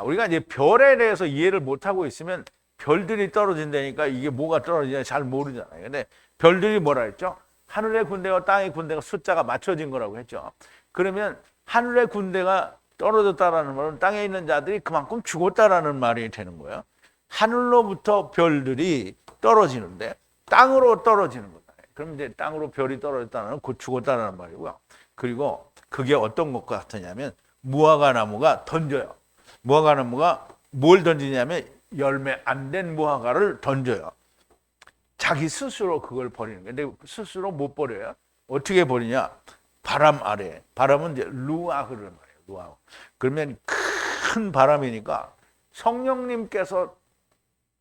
S1: 우리가 이제 별에 대해서 이해를 못하고 있으면 별들이 떨어진다니까 이게 뭐가 떨어지냐 잘 모르잖아요. 근데 별들이 뭐라 했죠? 하늘의 군대와 땅의 군대가 숫자가 맞춰진 거라고 했죠. 그러면 하늘의 군대가 떨어졌다라는 말은 땅에 있는 자들이 그만큼 죽었다라는 말이 되는 거예요. 하늘로부터 별들이 떨어지는데 땅으로 떨어지는 거다. 그럼 이제 땅으로 별이 떨어졌다는 곧 죽었다라는 말이고요. 그리고 그게 어떤 것 같으냐면 무화과 나무가 던져요. 무화과 나무가 뭘 던지냐면 열매 안 된 무화과를 던져요. 자기 스스로 그걸 버리는 거예요. 근데 스스로 못 버려요. 어떻게 버리냐? 바람 아래. 바람은 이제 루아흐를 말해요. 루아흐. 그러면 큰 바람이니까 성령님께서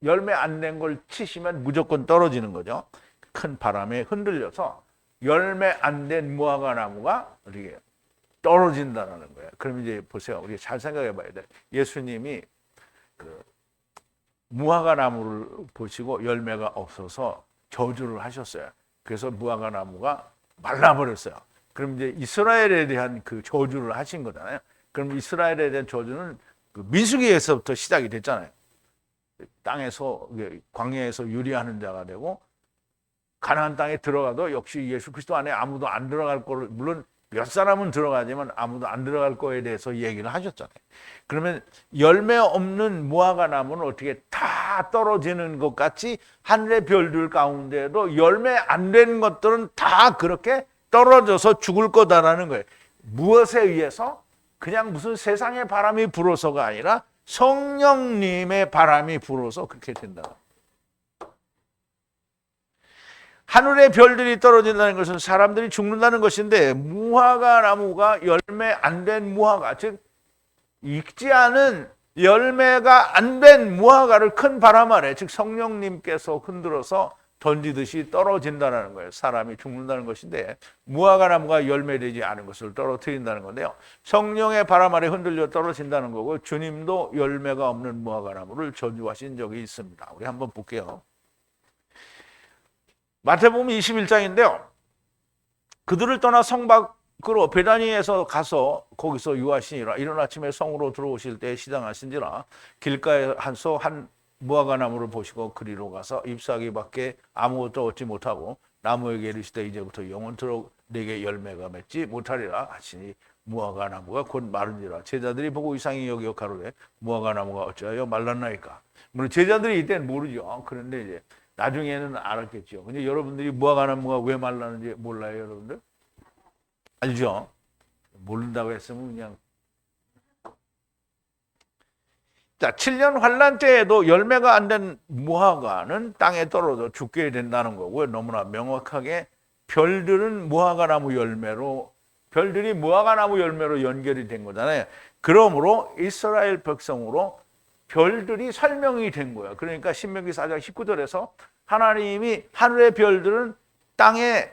S1: 열매 안 낸 걸 치시면 무조건 떨어지는 거죠. 큰 바람에 흔들려서 열매 안 된 무화과 나무가 어떻게 떨어진다는 거예요. 그럼 이제 보세요. 우리 잘 생각해 봐야 돼. 예수님이 그 무화과 나무를 보시고 열매가 없어서 저주를 하셨어요. 그래서 무화과 나무가 말라버렸어요. 그럼 이제 이스라엘에 대한 그 저주를 하신 거잖아요. 그럼 이스라엘에 대한 저주는 그 민수기에서부터 시작이 됐잖아요. 땅에서 광야에서 유리하는 자가 되고 가나안 땅에 들어가도 역시 예수 그리스도 안에 아무도 안 들어갈 거를 물론 몇 사람은 들어가지만 아무도 안 들어갈 거에 대해서 얘기를 하셨잖아요. 그러면 열매 없는 무화과 나무는 어떻게 다 떨어지는 것 같이 하늘의 별들 가운데도 열매 안 된 것들은 다 그렇게 떨어져서 죽을 거다라는 거예요. 무엇에 의해서? 그냥 무슨 세상의 바람이 불어서가 아니라 성령님의 바람이 불어서 그렇게 된다. 하늘의 별들이 떨어진다는 것은 사람들이 죽는다는 것인데 무화과 나무가 열매 안 된 무화과, 즉 익지 않은 열매가 안 된 무화과를 큰 바람 아래, 즉 성령님께서 흔들어서 던지듯이 떨어진다는 거예요. 사람이 죽는다는 것인데 무화과 나무가 열매되지 않은 것을 떨어뜨린다는 건데요. 성령의 바람 아래 흔들려 떨어진다는 거고 주님도 열매가 없는 무화과 나무를 저주하신 적이 있습니다. 우리 한번 볼게요. 마태복음 21장인데요. 그들을 떠나 성 밖으로 베다니에서 가서 거기서 유하시니라. 이른 아침에 성으로 들어오실 때 시장하신지라. 길가에 한 무화과 나무를 보시고 그리로 가서 잎사귀밖에 아무것도 얻지 못하고 나무에게 이르시되 이제부터 영원토록 내게 열매가 맺지 못하리라 하시니 무화과 나무가 곧 마른지라. 제자들이 보고 이상히 여겨 가로되 무화과 나무가 어찌하여 말랐나이까. 물론 제자들이 이때는 모르죠. 그런데 이제 나중에는 알았겠죠. 근데 여러분들이 무화과 나무가 왜 말랐는지 몰라요, 여러분들? 알죠? 모른다고 했으면 그냥. 자, 7년 환란 때에도 열매가 안 된 무화과는 땅에 떨어져 죽게 된다는 거고요. 너무나 명확하게 별들은 무화과 나무 열매로, 별들이 무화과 나무 열매로 연결이 된 거잖아요. 그러므로 이스라엘 백성으로 별들이 설명이 된 거예요. 그러니까 신명기 4장 19절에서 하나님이 하늘의 별들은 땅에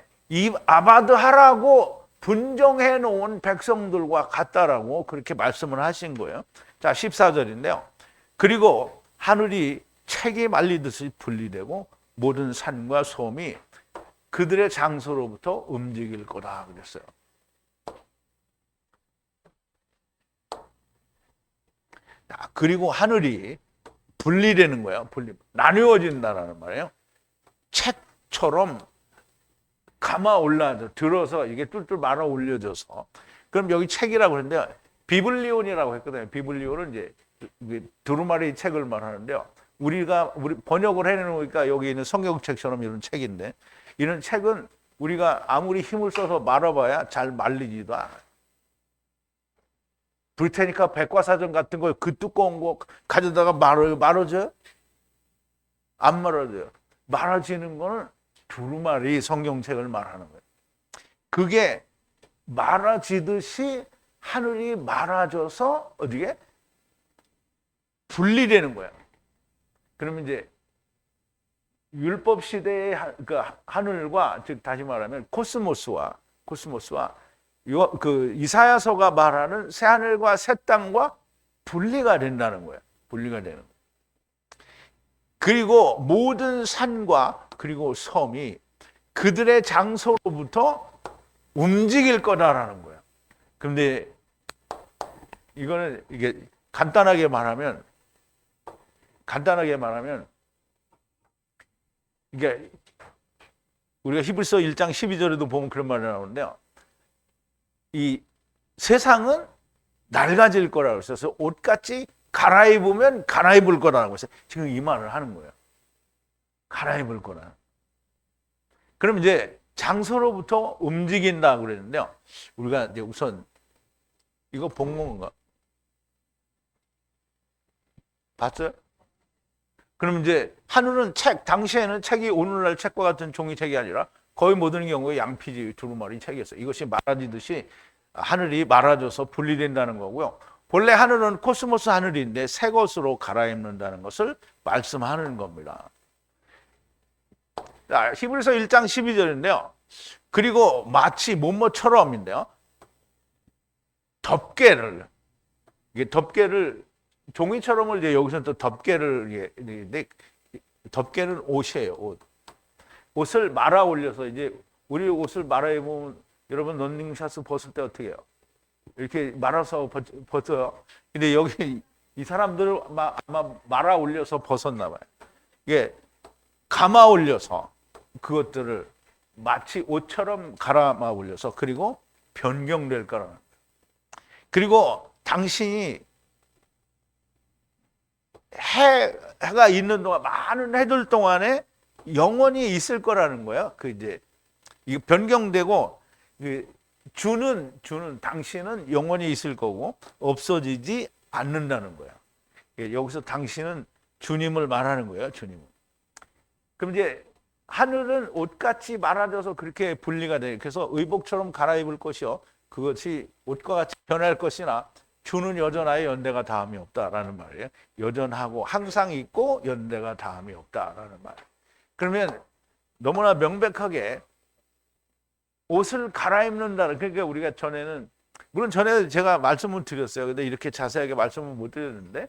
S1: 아바드하라고 분정해 놓은 백성들과 같다라고 그렇게 말씀을 하신 거예요. 자, 14절인데요. 그리고 하늘이 책이 말리듯이 분리되고 모든 산과 섬이 그들의 장소로부터 움직일 거다 그랬어요. 그리고 하늘이 분리되는 거예요. 나누어진다라는 말이에요. 책처럼 감아 올라져 들어서 이게 뚫뚫 말아 올려져서. 그럼 여기 책이라고 그러는데 비블리온이라고 했거든요. 비블리온은 이제 두루마리 책을 말하는데요. 우리 번역을 해놓으니까 여기 있는 성경책처럼 이런 책인데, 이런 책은 우리가 아무리 힘을 써서 말아봐야 잘 말리지도 않아요. 브리테니카 백과사전 같은 거 그 두꺼운 거 가져다가 말아줘요? 안 말아줘요. 말아지는 거는 두루마리 성경책을 말하는 거예요. 그게 말아지듯이 하늘이 말아져서 어디게 분리되는 거야. 그러면 이제 율법 시대의 그 하늘과, 즉 다시 말하면 코스모스와 그 이사야서가 말하는 새 하늘과 새 땅과 분리가 된다는 거예요. 분리가 되는 거예요. 그리고 모든 산과 그리고 섬이 그들의 장소로부터 움직일 거다라는 거예요. 그런데 이거는 이게 간단하게 말하면 이게 우리가 히브리서 1장 12절에도 보면 그런 말이 나오는데요. 이 세상은 낡아질 거라고 했어서 옷같이 갈아입으면 갈아입을 거라고 했어요. 지금 이 말을 하는 거예요. 갈아입을 거라. 그럼 이제 장소로부터 움직인다 그랬는데요. 우리가 이제 우선 이거 본 건가? 봤어요? 그럼 이제 하늘은 당시에는 책이 오늘날 책과 같은 종이책이 아니라 거의 모든 경우에 양피지 두루마리 책이었어요. 이것이 말아지듯이 하늘이 말아져서 분리된다는 거고요. 본래 하늘은 코스모스 하늘인데 새 것으로 갈아입는다는 것을 말씀하는 겁니다. 자, 히브리서 1장 12절인데요. 그리고 마치 뭐뭐처럼인데요. 덮개를 종이처럼을 이제 여기서 또 덮개를 덮개는 옷이에요. 옷을 말아 올려서 이제 우리 옷을 말아 입으면 여러분 런닝샷 벗을 때 어떻게 해요? 이렇게 말아서 벗어요. 근데 여기 이 사람들을 아마 말아 올려서 벗었나 봐요. 이게 감아 올려서 그것들을 마치 옷처럼 갈아마 올려서 그리고 변경될 거라는 거예요. 그리고 당신이 해가 있는 동안 많은 해들 동안에 영원히 있을 거라는 거예요. 그 이제 이 변경되고 주는 당신은 영원히 있을 거고 없어지지 않는다는 거예요. 여기서 당신은 주님을 말하는 거예요. 주님은. 그럼 이제 하늘은 옷같이 말아져서 그렇게 분리가 돼요. 그래서 의복처럼 갈아입을 것이요 그것이 옷과 같이 변할 것이나 주는 여전하여 연대가 다함이 없다라는 말이에요. 여전하고 항상 있고 연대가 다함이 없다라는 말. 그러면 너무나 명백하게 옷을 갈아입는다는, 그러니까 우리가 전에는 물론 전에 제가 말씀을 드렸어요. 근데 이렇게 자세하게 말씀을 못 드렸는데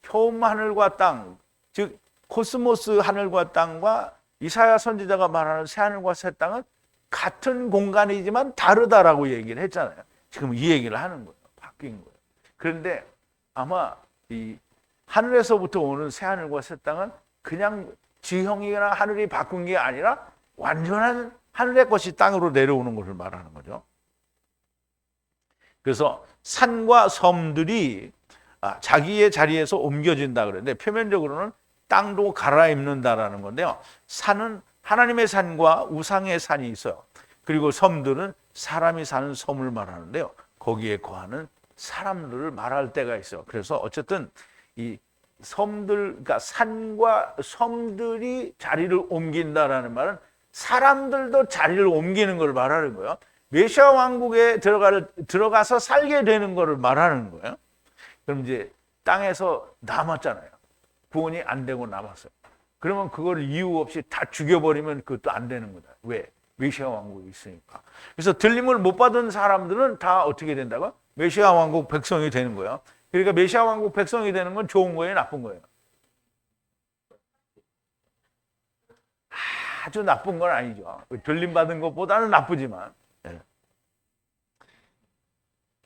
S1: 처음 하늘과 땅, 즉 코스모스 하늘과 땅과 이사야 선지자가 말하는 새 하늘과 새 땅은 같은 공간이지만 다르다라고 얘기를 했잖아요. 지금 이 얘기를 하는 거예요. 바뀐 거예요. 그런데 아마 이 하늘에서부터 오는 새 하늘과 새 땅은 그냥 지형이나 하늘이 바꾼 게 아니라 완전한 하늘의 것이 땅으로 내려오는 것을 말하는 거죠. 그래서 산과 섬들이 자기의 자리에서 옮겨진다 그러는데 표면적으로는 땅도 갈아입는다라는 건데요. 산은 하나님의 산과 우상의 산이 있어요. 그리고 섬들은 사람이 사는 섬을 말하는데요. 거기에 거하는 사람들을 말할 때가 있어요. 그래서 어쨌든 이 섬들, 그러니까 산과 섬들이 자리를 옮긴다라는 말은 사람들도 자리를 옮기는 걸 말하는 거예요. 메시아 왕국에 들어가서 살게 되는 것을 말하는 거예요. 그럼 이제 땅에서 남았잖아요. 구원이 안 되고 남았어요. 그러면 그걸 이유 없이 다 죽여버리면 그것도 안 되는 거다. 왜? 메시아 왕국이 있으니까. 그래서 들림을 못 받은 사람들은 다 어떻게 된다고? 메시아 왕국 백성이 되는 거예요. 그러니까 메시아 왕국 백성이 되는 건 좋은 거예요, 나쁜 거예요? 아주 나쁜 건 아니죠. 들림 받은 것보다는 나쁘지만.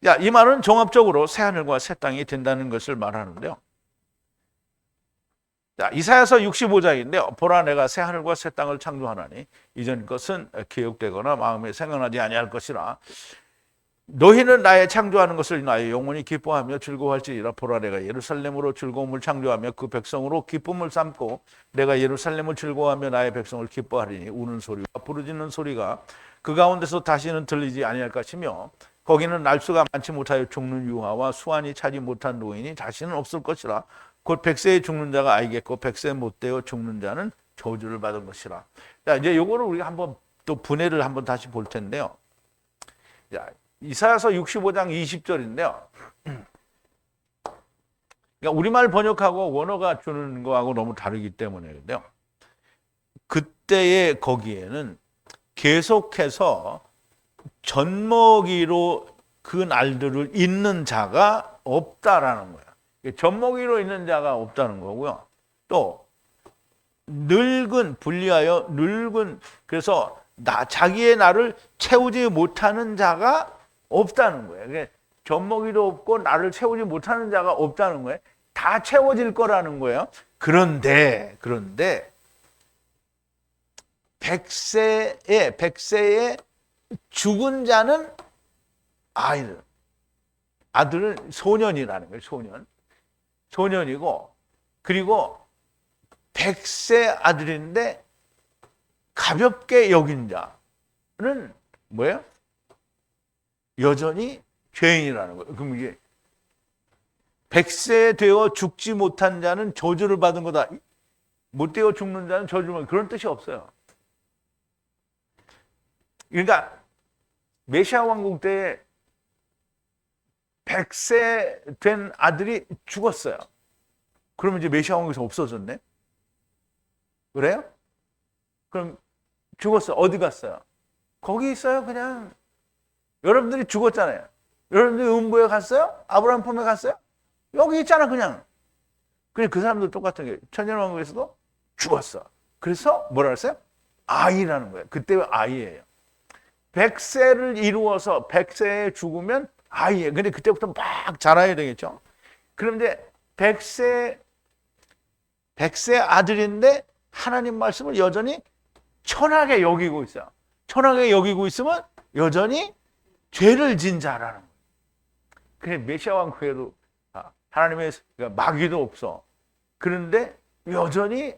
S1: 야, 이 말은 종합적으로 새 하늘과 새 땅이 된다는 것을 말하는데요. 자, 이사야서 65장인데요. 보라 내가 새 하늘과 새 땅을 창조하나니 이전 것은 기억되거나 마음에 생각나지 아니할 것이라. 너희는 나의 창조하는 것을 나의 영혼이 기뻐하며 즐거워할지니라. 보라 내가 예루살렘으로 즐거움을 창조하며 그 백성으로 기쁨을 삼고 내가 예루살렘을 즐거워하며 나의 백성을 기뻐하리니 우는 소리와 부르짖는 소리가 그 가운데서 다시는 들리지 아니할 것이며 거기는 날수가 많지 못하여 죽는 유아와 수완이 차지 못한 노인이 다시는 없을 것이라. 곧 백세에 죽는 자가 아이겠고 백세 못 되어 죽는 자는 저주를 받은 것이라. 자, 이제 요거를 우리가 한번 또 분해를 한번 다시 볼 텐데요. 자, 이사야서 65장 20절인데요. 그러니까 우리말 번역하고 원어가 주는 거하고 너무 다르기 때문에인데요. 그때의 거기에는 계속해서 젖먹이로 그 날들을 잇는 자가 없다라는 거예요. 젖먹이로 있는 자가 없다는 거고요. 또 늙은 분리하여 늙은 그래서 자기의 날을 채우지 못하는 자가 없다는 거예요. 그러니까 젖먹이도 없고 나를 채우지 못하는 자가 없다는 거예요. 다 채워질 거라는 거예요. 그런데 백세에 죽은 자는 아들은 소년이라는 거예요. 소년이고 그리고 백세 아들인데 가볍게 여긴 자는 뭐예요? 여전히 죄인이라는 거예요. 그럼 이게 백세 되어 죽지 못한 자는 저주를 받은 거다. 못 되어 죽는 자는 저주를 받는 그런 뜻이 없어요. 그러니까 메시아 왕국 때에 백세 된 아들이 죽었어요. 그러면 이제 메시아 왕국에서 없어졌네? 그래요? 그럼 죽었어. 어디 갔어요? 거기 있어요, 그냥. 여러분들이 죽었잖아요. 여러분들이 음부에 갔어요? 아브라함 품에 갔어요? 여기 있잖아, 그냥. 그냥 그 사람들 똑같은 게 천년왕국에서도 죽었어. 그래서 뭐라 그랬어요? 아이라는 거예요. 그때 아이예요. 백세를 이루어서 백세에 죽으면 아이예요. 근데 그때부터 막 자라야 되겠죠. 그럼 이제 백세 아들인데 하나님 말씀을 여전히 천하게 여기고 있어요. 천하게 여기고 있으면 여전히 죄를 진 자라는 거예요. 그래 메시아 왕국에도 하나님의 마귀도 없어. 그런데 여전히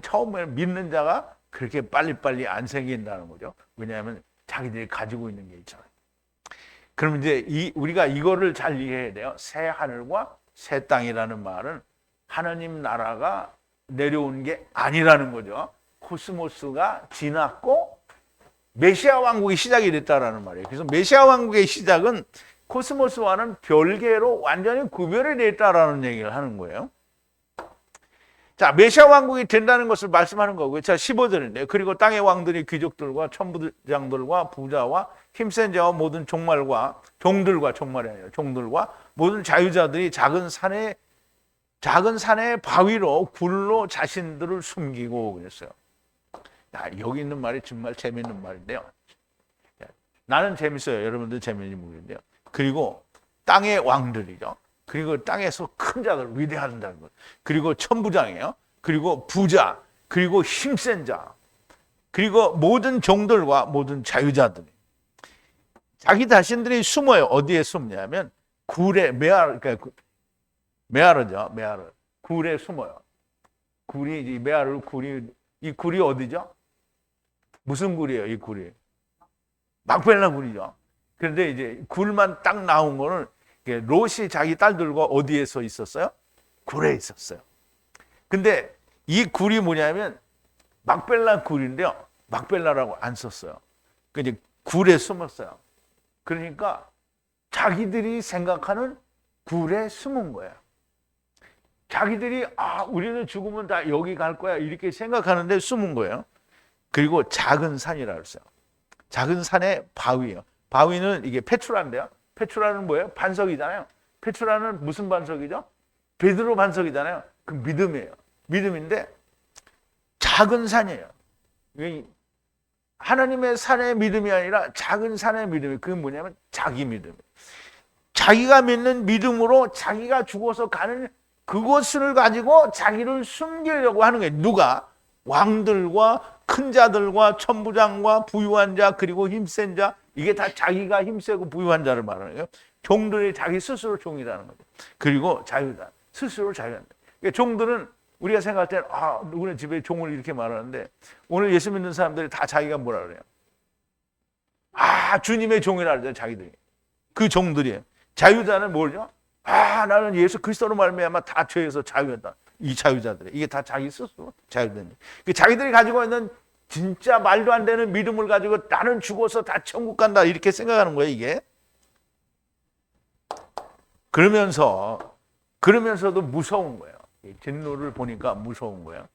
S1: 처음에 믿는 자가 그렇게 빨리빨리 안 생긴다는 거죠. 왜냐하면 자기들이 가지고 있는 게 있잖아요. 그럼 이제 우리가 이거를 잘 이해해야 돼요. 새 하늘과 새 땅이라는 말은 하나님 나라가 내려온 게 아니라는 거죠. 코스모스가 지났고 메시아 왕국이 시작이 됐다라는 말이에요. 그래서 메시아 왕국의 시작은 코스모스와는 별개로 완전히 구별이 됐다라는 얘기를 하는 거예요. 자, 메시아 왕국이 된다는 것을 말씀하는 거고요. 자, 15절인데요. 그리고 땅의 왕들이 귀족들과 천부장들과 부자와 힘센 자와 모든 종들과 모든 자유자들이 작은 산의 바위로 굴로 자신들을 숨기고 그랬어요. 야, 여기 있는 말이 정말 재미있는 말인데요. 나는 재밌어요. 여러분들 재미있는지 모르겠는데요. 그리고 땅의 왕들이죠. 그리고 땅에서 큰 자들, 위대한 자들, 그리고 천부장이에요. 그리고 부자, 그리고 힘센 자, 그리고 모든 종들과 모든 자유자들이 자기 자신들이 숨어요. 어디에 숨냐면 굴에 그러니까 메아르죠. 메아르. 굴에 숨어요. 이 굴이 어디죠? 무슨 굴이에요? 이 굴이 막벨라 굴이죠. 그런데 이제 굴만 딱 나온 거는 롯이 자기 딸들과 어디에서 있었어요? 굴에 있었어요. 근데 이 굴이 뭐냐면 막벨라 굴인데요. 막벨라라고 안 썼어요. 이제 굴에 숨었어요. 그러니까 자기들이 생각하는 굴에 숨은 거예요. 자기들이 우리는 죽으면 다 여기 갈 거야 이렇게 생각하는데 숨은 거예요. 그리고 작은 산이라고 했어요. 작은 산의 바위예요. 바위는 이게 페트라인데요. 페트라는 뭐예요? 반석이잖아요. 페트라는 무슨 반석이죠? 베드로 반석이잖아요. 그 믿음이에요. 믿음인데 작은 산이에요. 하나님의 산의 믿음이 아니라 작은 산의 믿음이에요. 그게 뭐냐면 자기 믿음이에요. 자기가 믿는 믿음으로 자기가 죽어서 가는 그것을 가지고 자기를 숨기려고 하는 거예요. 누가? 왕들과 큰 자들과 천부장과 부유한 자 그리고 힘센 자, 이게 다 자기가 힘세고 부유한 자를 말하는 거예요. 종들이 자기 스스로 종이라는 거죠. 그리고 자유다. 스스로 자유한다. 그러니까 종들은 우리가 생각할 때는 누구네 집에 종을 이렇게 말하는데 오늘 예수 믿는 사람들이 다 자기가 뭐라 그래요? 주님의 종이라 그러잖아요. 자기들이. 그 종들이에요. 자유자는 뭐죠? 나는 예수 그리스도로 말미암아 다 죄에서 자유했다. 이 자유자들이. 이게 다 자기 스스로 자유된. 자기들이 가지고 있는 진짜 말도 안 되는 믿음을 가지고 나는 죽어서 다 천국 간다 이렇게 생각하는 거예요. 이게. 그러면서도 무서운 거예요. 진노를 보니까 무서운 거예요.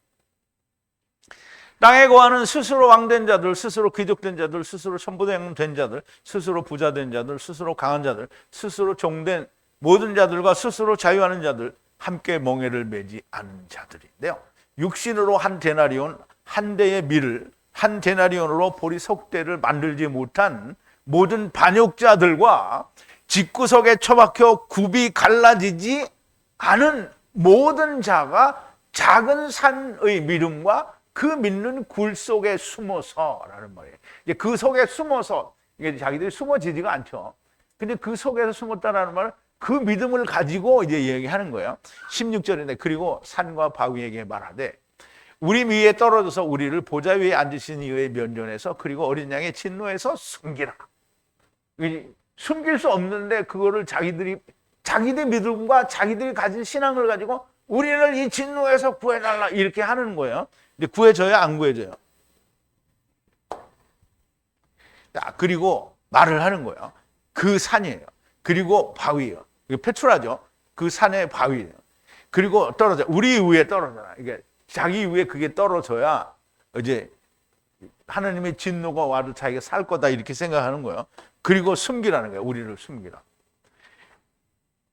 S1: 땅에 거하는 스스로 왕된 자들, 스스로 귀족된 자들, 스스로 천부된 자들, 스스로 부자된 자들, 스스로 강한 자들, 스스로 종된 모든 자들과 스스로 자유하는 자들, 함께 멍에를 매지 않은 자들인데요. 육신으로 한 데나리온, 한 대의 밀을 한 데나리온으로 보리 석대를 만들지 못한 모든 반역자들과 집구석에 처박혀 굽이 갈라지지 않은 모든 자가 작은 산의 믿음과 그 믿는 굴 속에 숨어서라는 말이에요. 이제 그 속에 숨어서, 이게 자기들이 숨어지지가 않죠. 근데 그 속에서 숨었다라는 말은 그 믿음을 가지고 이제 얘기하는 거예요. 16절인데, 그리고 산과 바위에게 말하되 우리 위에 떨어져서 우리를 보좌 위에 앉으신 이의 면전에서 그리고 어린 양의 진노에서 숨기라. 숨길 수 없는데 그거를 자기들 믿음과 자기들이 가진 신앙을 가지고 우리를 이 진노에서 구해달라 이렇게 하는 거예요. 근데 구해져야 안 구해져요? 그리고 말을 하는 거예요. 그 산이에요. 그리고 바위예요. 페트라죠. 그 산의 바위예요. 그리고 떨어져. 우리 위에 떨어져라. 이게 자기 위에 그게 떨어져야 이제 하나님의 진노가 와도 자기가 살 거다 이렇게 생각하는 거예요. 그리고 숨기라는 거예요. 우리를 숨기라.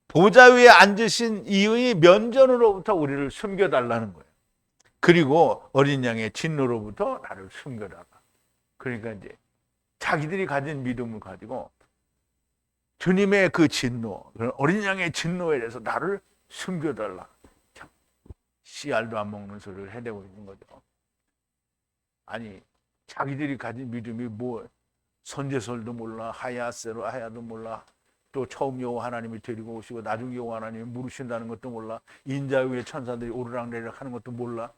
S1: 보좌 위에 앉으신 이의 면전으로부터 우리를 숨겨달라는 거예요. 그리고 어린 양의 진노로부터 나를 숨겨달라. 그러니까 이제 자기들이 가진 믿음을 가지고 주님의 그 진노, 어린 양의 진노에 대해서 나를 숨겨달라. 참, 씨알도 안 먹는 소리를 해대고 있는 거죠. 아니, 자기들이 가진 믿음이 뭐 선제설도 몰라, 하야도 몰라, 또 처음 여호와 하나님이 데리고 오시고 나중 여호와 하나님이 물으신다는 것도 몰라, 인자 위에 천사들이 오르락내리락 하는 것도 몰라.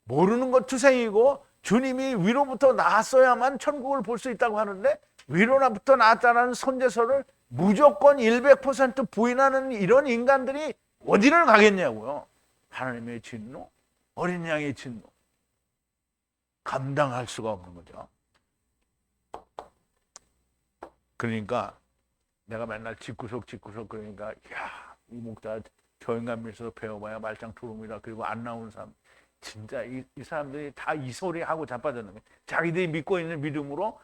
S1: 모르는 것 투생이고 주님이 위로부터 나왔어야만 천국을 볼 수 있다고 하는데 위로부터 나왔다는 선제설을 무조건 100% 부인하는 이런 인간들이 어디를 가겠냐고요. 하나님의 진노, 어린 양의 진노 감당할 수가 없는 거죠. 그러니까 내가 맨날 집구석 그러니까 이 목사 교인감에서 배워봐야 말짱토lum이라 그리고 안 나오는 사람 진짜 이 사람들이 다 이 소리 하고 자빠졌는 거예요. 자기들이 믿고 있는 믿음으로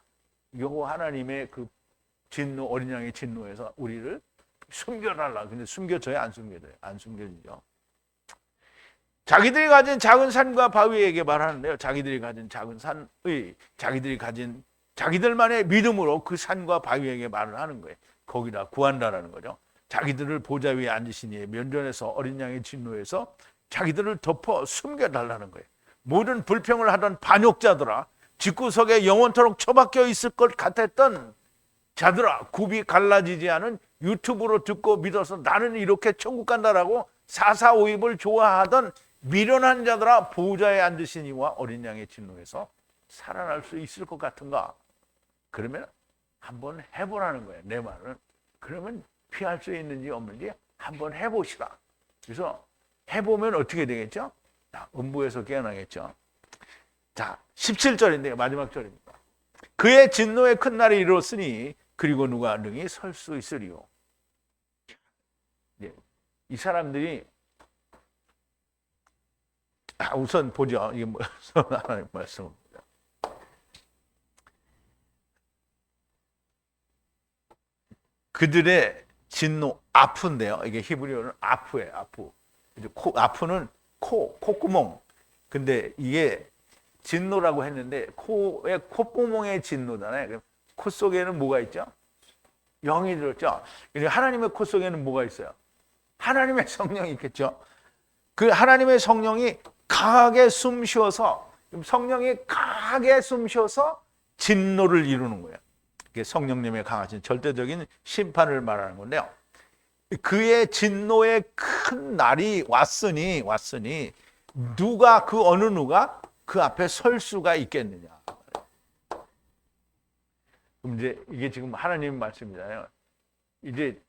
S1: 여호와 하나님의 그 진노, 어린 양의 진노에서 우리를 숨겨달라. 근데 숨겨져야 안 숨겨져요? 안 숨겨지죠. 자기들이 가진 작은 산과 바위에게 말하는데요. 자기들이 가진 작은 산의 자기들만의 믿음으로 그 산과 바위에게 말을 하는 거예요. 거기다 구한다라는 거죠. 자기들을 보좌 위에 앉으신 이의 면전에서 어린 양의 진노에서 자기들을 덮어 숨겨달라는 거예요. 모든 불평을 하던 반역자들아, 집구석에 영원토록 처박혀 있을 것 같았던 자들아, 굽이 갈라지지 않은 유튜브로 듣고 믿어서 나는 이렇게 천국 간다라고 사사오입을 좋아하던 미련한 자들아, 보좌에 앉으신 이와 어린 양의 진노에서 살아날 수 있을 것 같은가? 그러면 한번 해보라는 거예요. 내 말은. 그러면 피할 수 있는지 없는지 한번 해보시라. 그래서 해보면 어떻게 되겠죠? 음부에서 깨어나겠죠. 자, 17절인데요. 마지막 절입니다. 그의 진노의 큰 날이 이르렀으니 그리고 누가 능히 설 수 있으리요. 이 사람들이 우선 보죠. 이게 뭐 하나님 말씀입니다. 그들의 진노 아프인데요. 이게 히브리어는 아프예요. 아프는 콧구멍. 근데 이게 진노라고 했는데 콧구멍의 진노잖아요. 코 속에는 뭐가 있죠? 영이 들었죠. 하나님의 코 속에는 뭐가 있어요? 하나님의 성령이 있겠죠. 그 하나님의 성령이 강하게 숨쉬어서 성령이 강하게 숨쉬어서 진노를 이루는 거예요. 이게 성령님의 강하신 절대적인 심판을 말하는 건데요. 그의 진노의 큰 날이 왔으니 누가 그 어느 누가 그 앞에 설 수가 있겠느냐. 그럼 이제 이게 지금 하나님 말씀이잖아요. 이제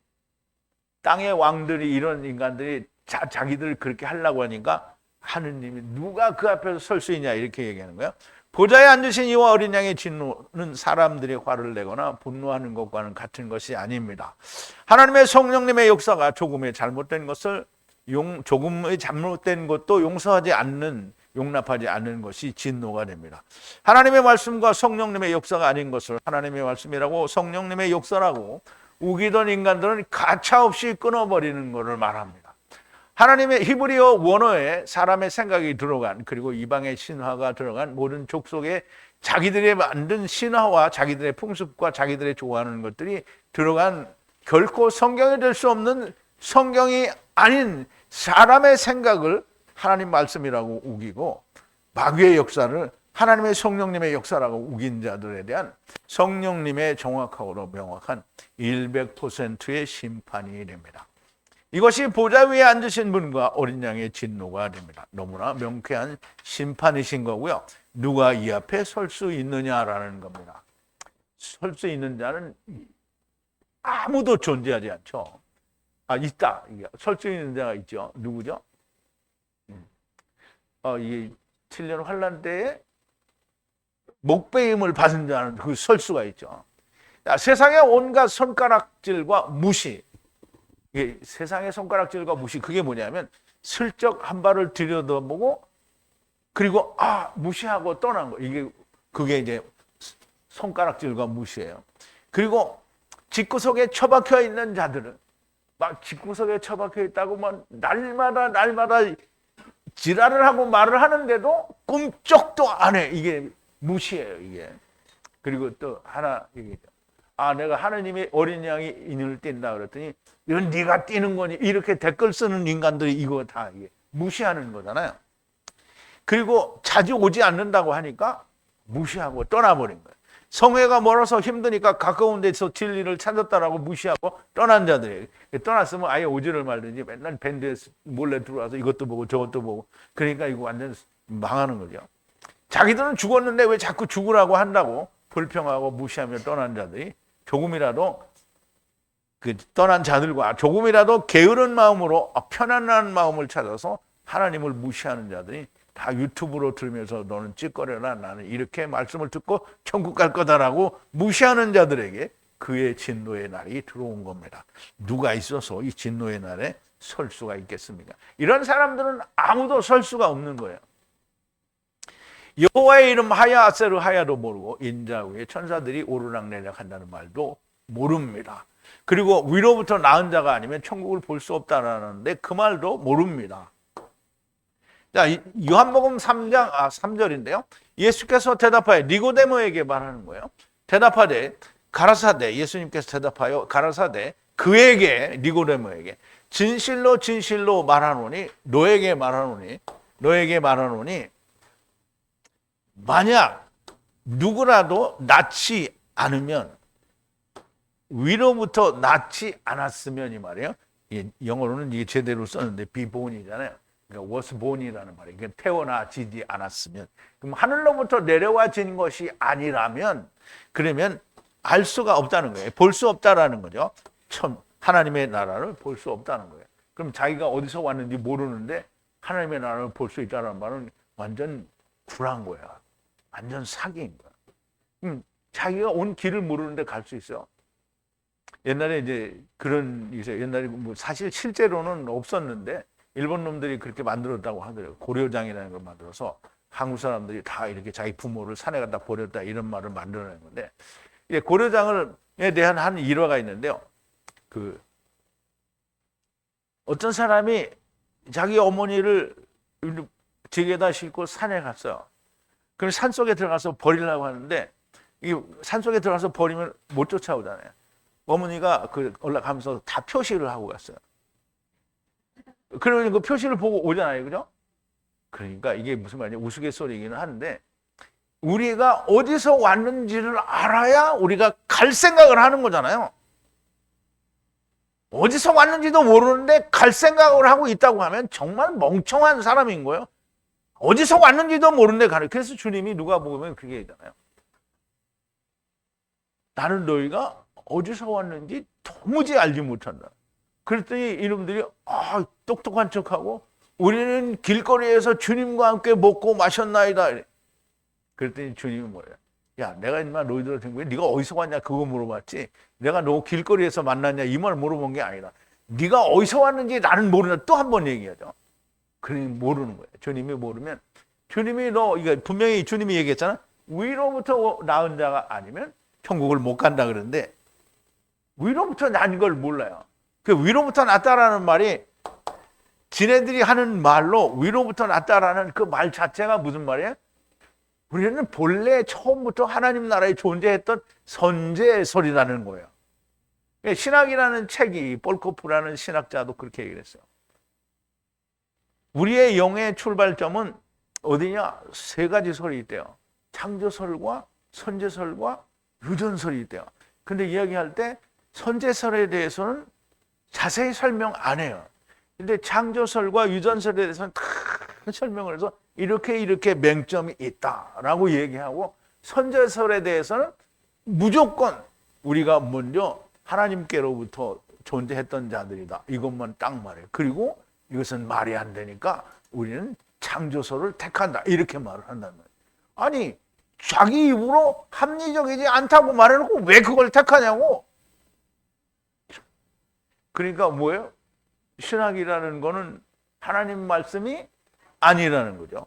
S1: 땅의 왕들이 이런 인간들이 자기들 그렇게 하려고 하니까 하느님이 누가 그 앞에서 설 수 있냐 이렇게 얘기하는 거예요. 보좌에 앉으신 이와 어린 양의 진노는 사람들이 화를 내거나 분노하는 것과는 같은 것이 아닙니다. 하나님의 성령님의 역사가 조금의 잘못된 것도 용납하지 않는 것이 진노가 됩니다. 하나님의 말씀과 성령님의 역사가 아닌 것을 하나님의 말씀이라고 성령님의 역사라고 우기던 인간들은 가차없이 끊어버리는 것을 말합니다. 하나님의 히브리어 원어에 사람의 생각이 들어간, 그리고 이방의 신화가 들어간 모든 족속에 자기들이 만든 신화와 자기들의 풍습과 자기들이 좋아하는 것들이 들어간 결코 성경이 될 수 없는 성경이 아닌 사람의 생각을 하나님 말씀이라고 우기고 마귀의 역사를 하나님의 성령님의 역사라고 우긴 자들에 대한 성령님의 정확하고 명확한 100%의 심판이 됩니다. 이것이 보좌 위에 앉으신 분과 어린 양의 진노가 됩니다. 너무나 명쾌한 심판이신 거고요. 누가 이 앞에 설 수 있느냐라는 겁니다. 설 수 있는 자는 아무도 존재하지 않죠. 있다. 설 수 있는 자가 있죠. 누구죠? 이 7년 환란 때에 목배임을 받은 자는 그 설 수가 있죠. 세상의 온갖 손가락질과 무시, 세상의 손가락질과 무시, 그게 뭐냐면 슬쩍 한 발을 들여다보고 그리고 무시하고 떠난 거. 그게 이제 손가락질과 무시예요. 그리고 집구석에 처박혀 있는 자들은 막 집구석에 처박혀 있다고 막 날마다 지랄을 하고 말을 하는데도 꿈쩍도 안 해. 이게 무시예요, 이게. 그리고 또 하나 얘기죠. 내가 하느님의 어린 양이 인을 띈다 그랬더니 이건 네가 띄는 거니, 이렇게 댓글 쓰는 인간들이 이거 다 이게 무시하는 거잖아요. 그리고 자주 오지 않는다고 하니까 무시하고 떠나버린 거예요. 성회가 멀어서 힘드니까 가까운 데서 진리를 찾았다라고 무시하고 떠난 자들이에요. 떠났으면 아예 오지를 말든지 맨날 밴드에 몰래 들어와서 이것도 보고 저것도 보고, 그러니까 이거 완전 망하는 거죠. 자기들은 죽었는데 왜 자꾸 죽으라고 한다고 불평하고 무시하며 떠난 자들이 조금이라도 떠난 자들과 조금이라도 게으른 마음으로 편안한 마음을 찾아서 하나님을 무시하는 자들이 다 유튜브로 들으면서 너는 찌꺼려라, 나는 이렇게 말씀을 듣고 천국 갈 거다라고 무시하는 자들에게 그의 진노의 날이 들어온 겁니다. 누가 있어서 이 진노의 날에 설 수가 있겠습니까? 이런 사람들은 아무도 설 수가 없는 거예요. 여호와의 이름 하야세르 하야도 모르고 인자 위에 천사들이 오르락내리락 한다는 말도 모릅니다. 그리고 위로부터 나은 자가 아니면 천국을 볼 수 없다라는데 그 말도 모릅니다. 자, 요한복음 3장 3절인데요. 예수께서 대답하여 니고데모에게 말하는 거예요. 대답하되 가라사대, 예수님께서 대답하여 가라사대 그에게, 니고데모에게 진실로 진실로 말하노니 너에게 말하노니 만약 누구라도 낳지 않으면, 위로부터 낳지 않았으면, 이 말이에요. 영어로는 이게 제대로 썼는데 비본이잖아요. 그러니까 was born이라는 말이에요. 그러니까 태어나지지 않았으면, 그럼 하늘로부터 내려와진 것이 아니라면, 그러면 알 수가 없다는 거예요. 볼 수 없다라는 거죠. 하나님의 나라를 볼 수 없다는 거예요. 그럼 자기가 어디서 왔는지 모르는데 하나님의 나라를 볼 수 있다는 말은 완전 굴한 거야. 완전 사기인 거야. 자기가 온 길을 모르는데 갈 수 있어요. 옛날에 이제 그런 있어요. 옛날에 뭐 사실 실제로는 없었는데 일본 놈들이 그렇게 만들었다고 하더라고요. 고려장이라는 걸 만들어서 한국 사람들이 다 이렇게 자기 부모를 산에 갖다 버렸다 이런 말을 만들어낸 건데, 고려장에 대한 한 일화가 있는데요. 어떤 사람이 자기 어머니를 댁에다 싣고 산에 갔어요. 그럼 산속에 들어가서 버리려고 하는데 이 산속에 들어가서 버리면 못 쫓아오잖아요. 어머니가 올라가면서 다 표시를 하고 갔어요. 그러면 그 표시를 보고 오잖아요. 그죠? 그러니까 이게 무슨 말이냐. 우스갯소리이기는 한데 우리가 어디서 왔는지를 알아야 우리가 갈 생각을 하는 거잖아요. 어디서 왔는지도 모르는데 갈 생각을 하고 있다고 하면 정말 멍청한 사람인 거예요. 어디서 왔는지도 모르는데 가는. 그래서 주님이 누가복음에 그렇게 얘기하잖아요. 나는 너희가 어디서 왔는지 도무지 알지 못한다. 그랬더니 이놈들이 똑똑한 척하고 우리는 길거리에서 주님과 함께 먹고 마셨나이다. 그랬더니 주님이 뭐예요? 야, 내가 인마 너희들한테 네가 어디서 왔냐 그거 물어봤지. 내가 너 길거리에서 만났냐 이 말 물어본 게 아니라 네가 어디서 왔는지 나는 모르냐 또 한 번 얘기하죠. 그러니 모르는 거예요. 주님이 모르면 주님이 이거 분명히 주님이 얘기했잖아. 위로부터 낳은 자가 아니면 천국을 못 간다 그러는데 위로부터 난 걸 몰라요. 그 위로부터 났다라는 말이 지네들이 하는 말로 위로부터 났다라는 그 말 자체가 무슨 말이에요? 우리는 본래 처음부터 하나님 나라에 존재했던 선제설이라는 거예요. 신학이라는 책이 볼코프라는 신학자도 그렇게 얘기를 했어요. 우리의 영의 출발점은 어디냐? 세 가지 설이 있대요. 창조설과 선제설과 유전설이 있대요. 근데 이야기할 때 선제설에 대해서는 자세히 설명 안 해요. 근데 창조설과 유전설에 대해서는 다 설명을 해서 이렇게 맹점이 있다라고 얘기하고 선제설에 대해서는 무조건 우리가 먼저 하나님께로부터 존재했던 자들이다. 이것만 딱 말해요. 그리고 이것은 말이 안 되니까 우리는 창조설을 택한다. 이렇게 말을 한다는 거예요. 아니 자기 입으로 합리적이지 않다고 말해놓고 왜 그걸 택하냐고. 그러니까 뭐예요? 신학이라는 거는 하나님 말씀이 아니라는 거죠.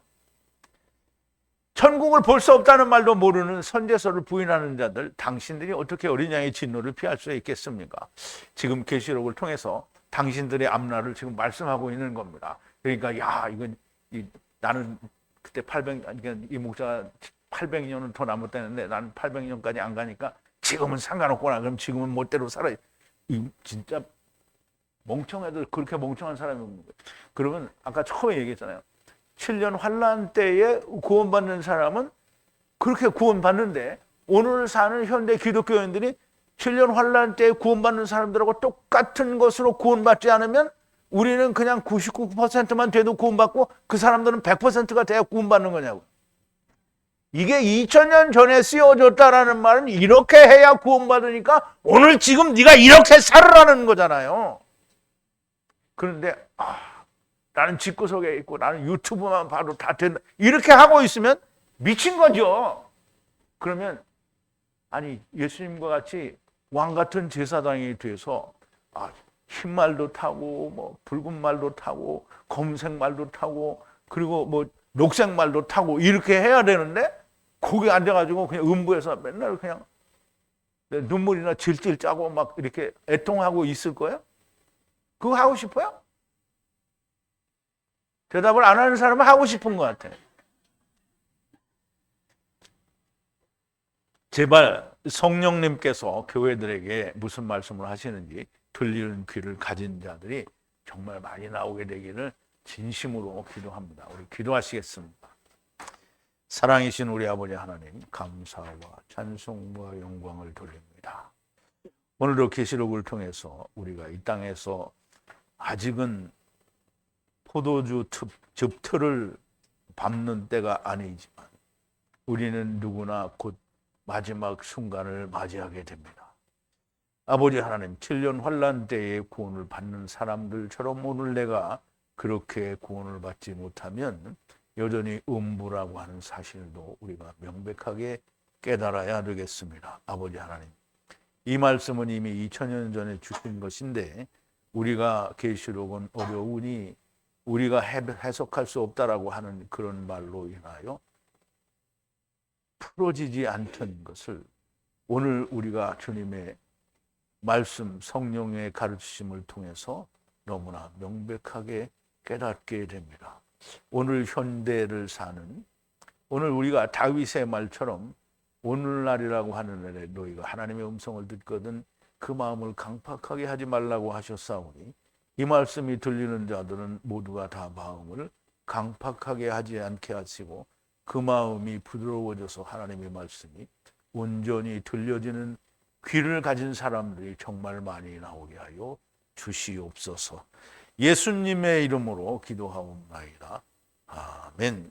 S1: 천국을 볼 수 없다는 말도 모르는 선제설을 부인하는 자들, 당신들이 어떻게 어린 양의 진노를 피할 수 있겠습니까? 지금 계시록을 통해서 당신들의 앞날을 지금 말씀하고 있는 겁니다. 그러니까 나는 그때 이 목사가 800년은 더 남았다는데 나는 800년까지 안 가니까 지금은 상관없구나. 그럼 지금은 멋대로 살아. 진짜 멍청해도 그렇게 멍청한 사람이 없는 거예요. 그러면 아까 처음에 얘기했잖아요. 7년 환란 때에 구원받는 사람은 그렇게 구원받는데 오늘 사는 현대 기독교인들이 7년 환란 때에 구원받는 사람들하고 똑같은 것으로 구원받지 않으면 우리는 그냥 99%만 돼도 구원받고 그 사람들은 100%가 돼야 구원받는 거냐고. 이게 2000년 전에 쓰여졌다라는 말은 이렇게 해야 구원받으니까 오늘 지금 네가 이렇게 살으라는 거잖아요. 그런데 나는 집구석에 있고 나는 유튜브만 봐도 다 된다. 이렇게 하고 있으면 미친 거죠. 그러면 아니 예수님과 같이 왕 같은 제사장이 돼서 흰 말도 타고 뭐 붉은 말도 타고 검은색 말도 타고 그리고 뭐 녹색 말도 타고 이렇게 해야 되는데 거기 앉아가지고 그냥 음부에서 맨날 그냥 눈물이나 질질 짜고 막 이렇게 애통하고 있을 거예요? 그거 하고 싶어요? 대답을 안 하는 사람은 하고 싶은 것 같아요. 제발 성령님께서 교회들에게 무슨 말씀을 하시는지 들리는 귀를 가진 자들이 정말 많이 나오게 되기를 진심으로 기도합니다. 우리 기도하시겠습니다. 사랑이신 우리 아버지 하나님, 감사와 찬송과 영광을 돌립니다. 오늘도 계시록을 통해서 우리가 이 땅에서 아직은 포도주 즙틀을 밟는 때가 아니지만 우리는 누구나 곧 마지막 순간을 맞이하게 됩니다. 아버지 하나님, 7년 환란 때에 구원을 받는 사람들처럼 오늘 내가 그렇게 구원을 받지 못하면 여전히 음부라고 하는 사실도 우리가 명백하게 깨달아야 되겠습니다. 아버지 하나님, 이 말씀은 이미 2000년 전에 주신 것인데 우리가 계시록은 어려우니 우리가 해석할 수 없다라고 하는 그런 말로 인하여 풀어지지 않던 것을 오늘 우리가 주님의 말씀, 성령의 가르치심을 통해서 너무나 명백하게 깨닫게 됩니다. 오늘 현대를 사는, 오늘 우리가 다윗의 말처럼 오늘날이라고 하는 날에 너희가 하나님의 음성을 듣거든 그 마음을 강팍하게 하지 말라고 하셨사오니 이 말씀이 들리는 자들은 모두가 다 마음을 강팍하게 하지 않게 하시고 그 마음이 부드러워져서 하나님의 말씀이 온전히 들려지는 귀를 가진 사람들이 정말 많이 나오게 하여 주시옵소서. 예수님의 이름으로 기도하옵나이다. 아멘.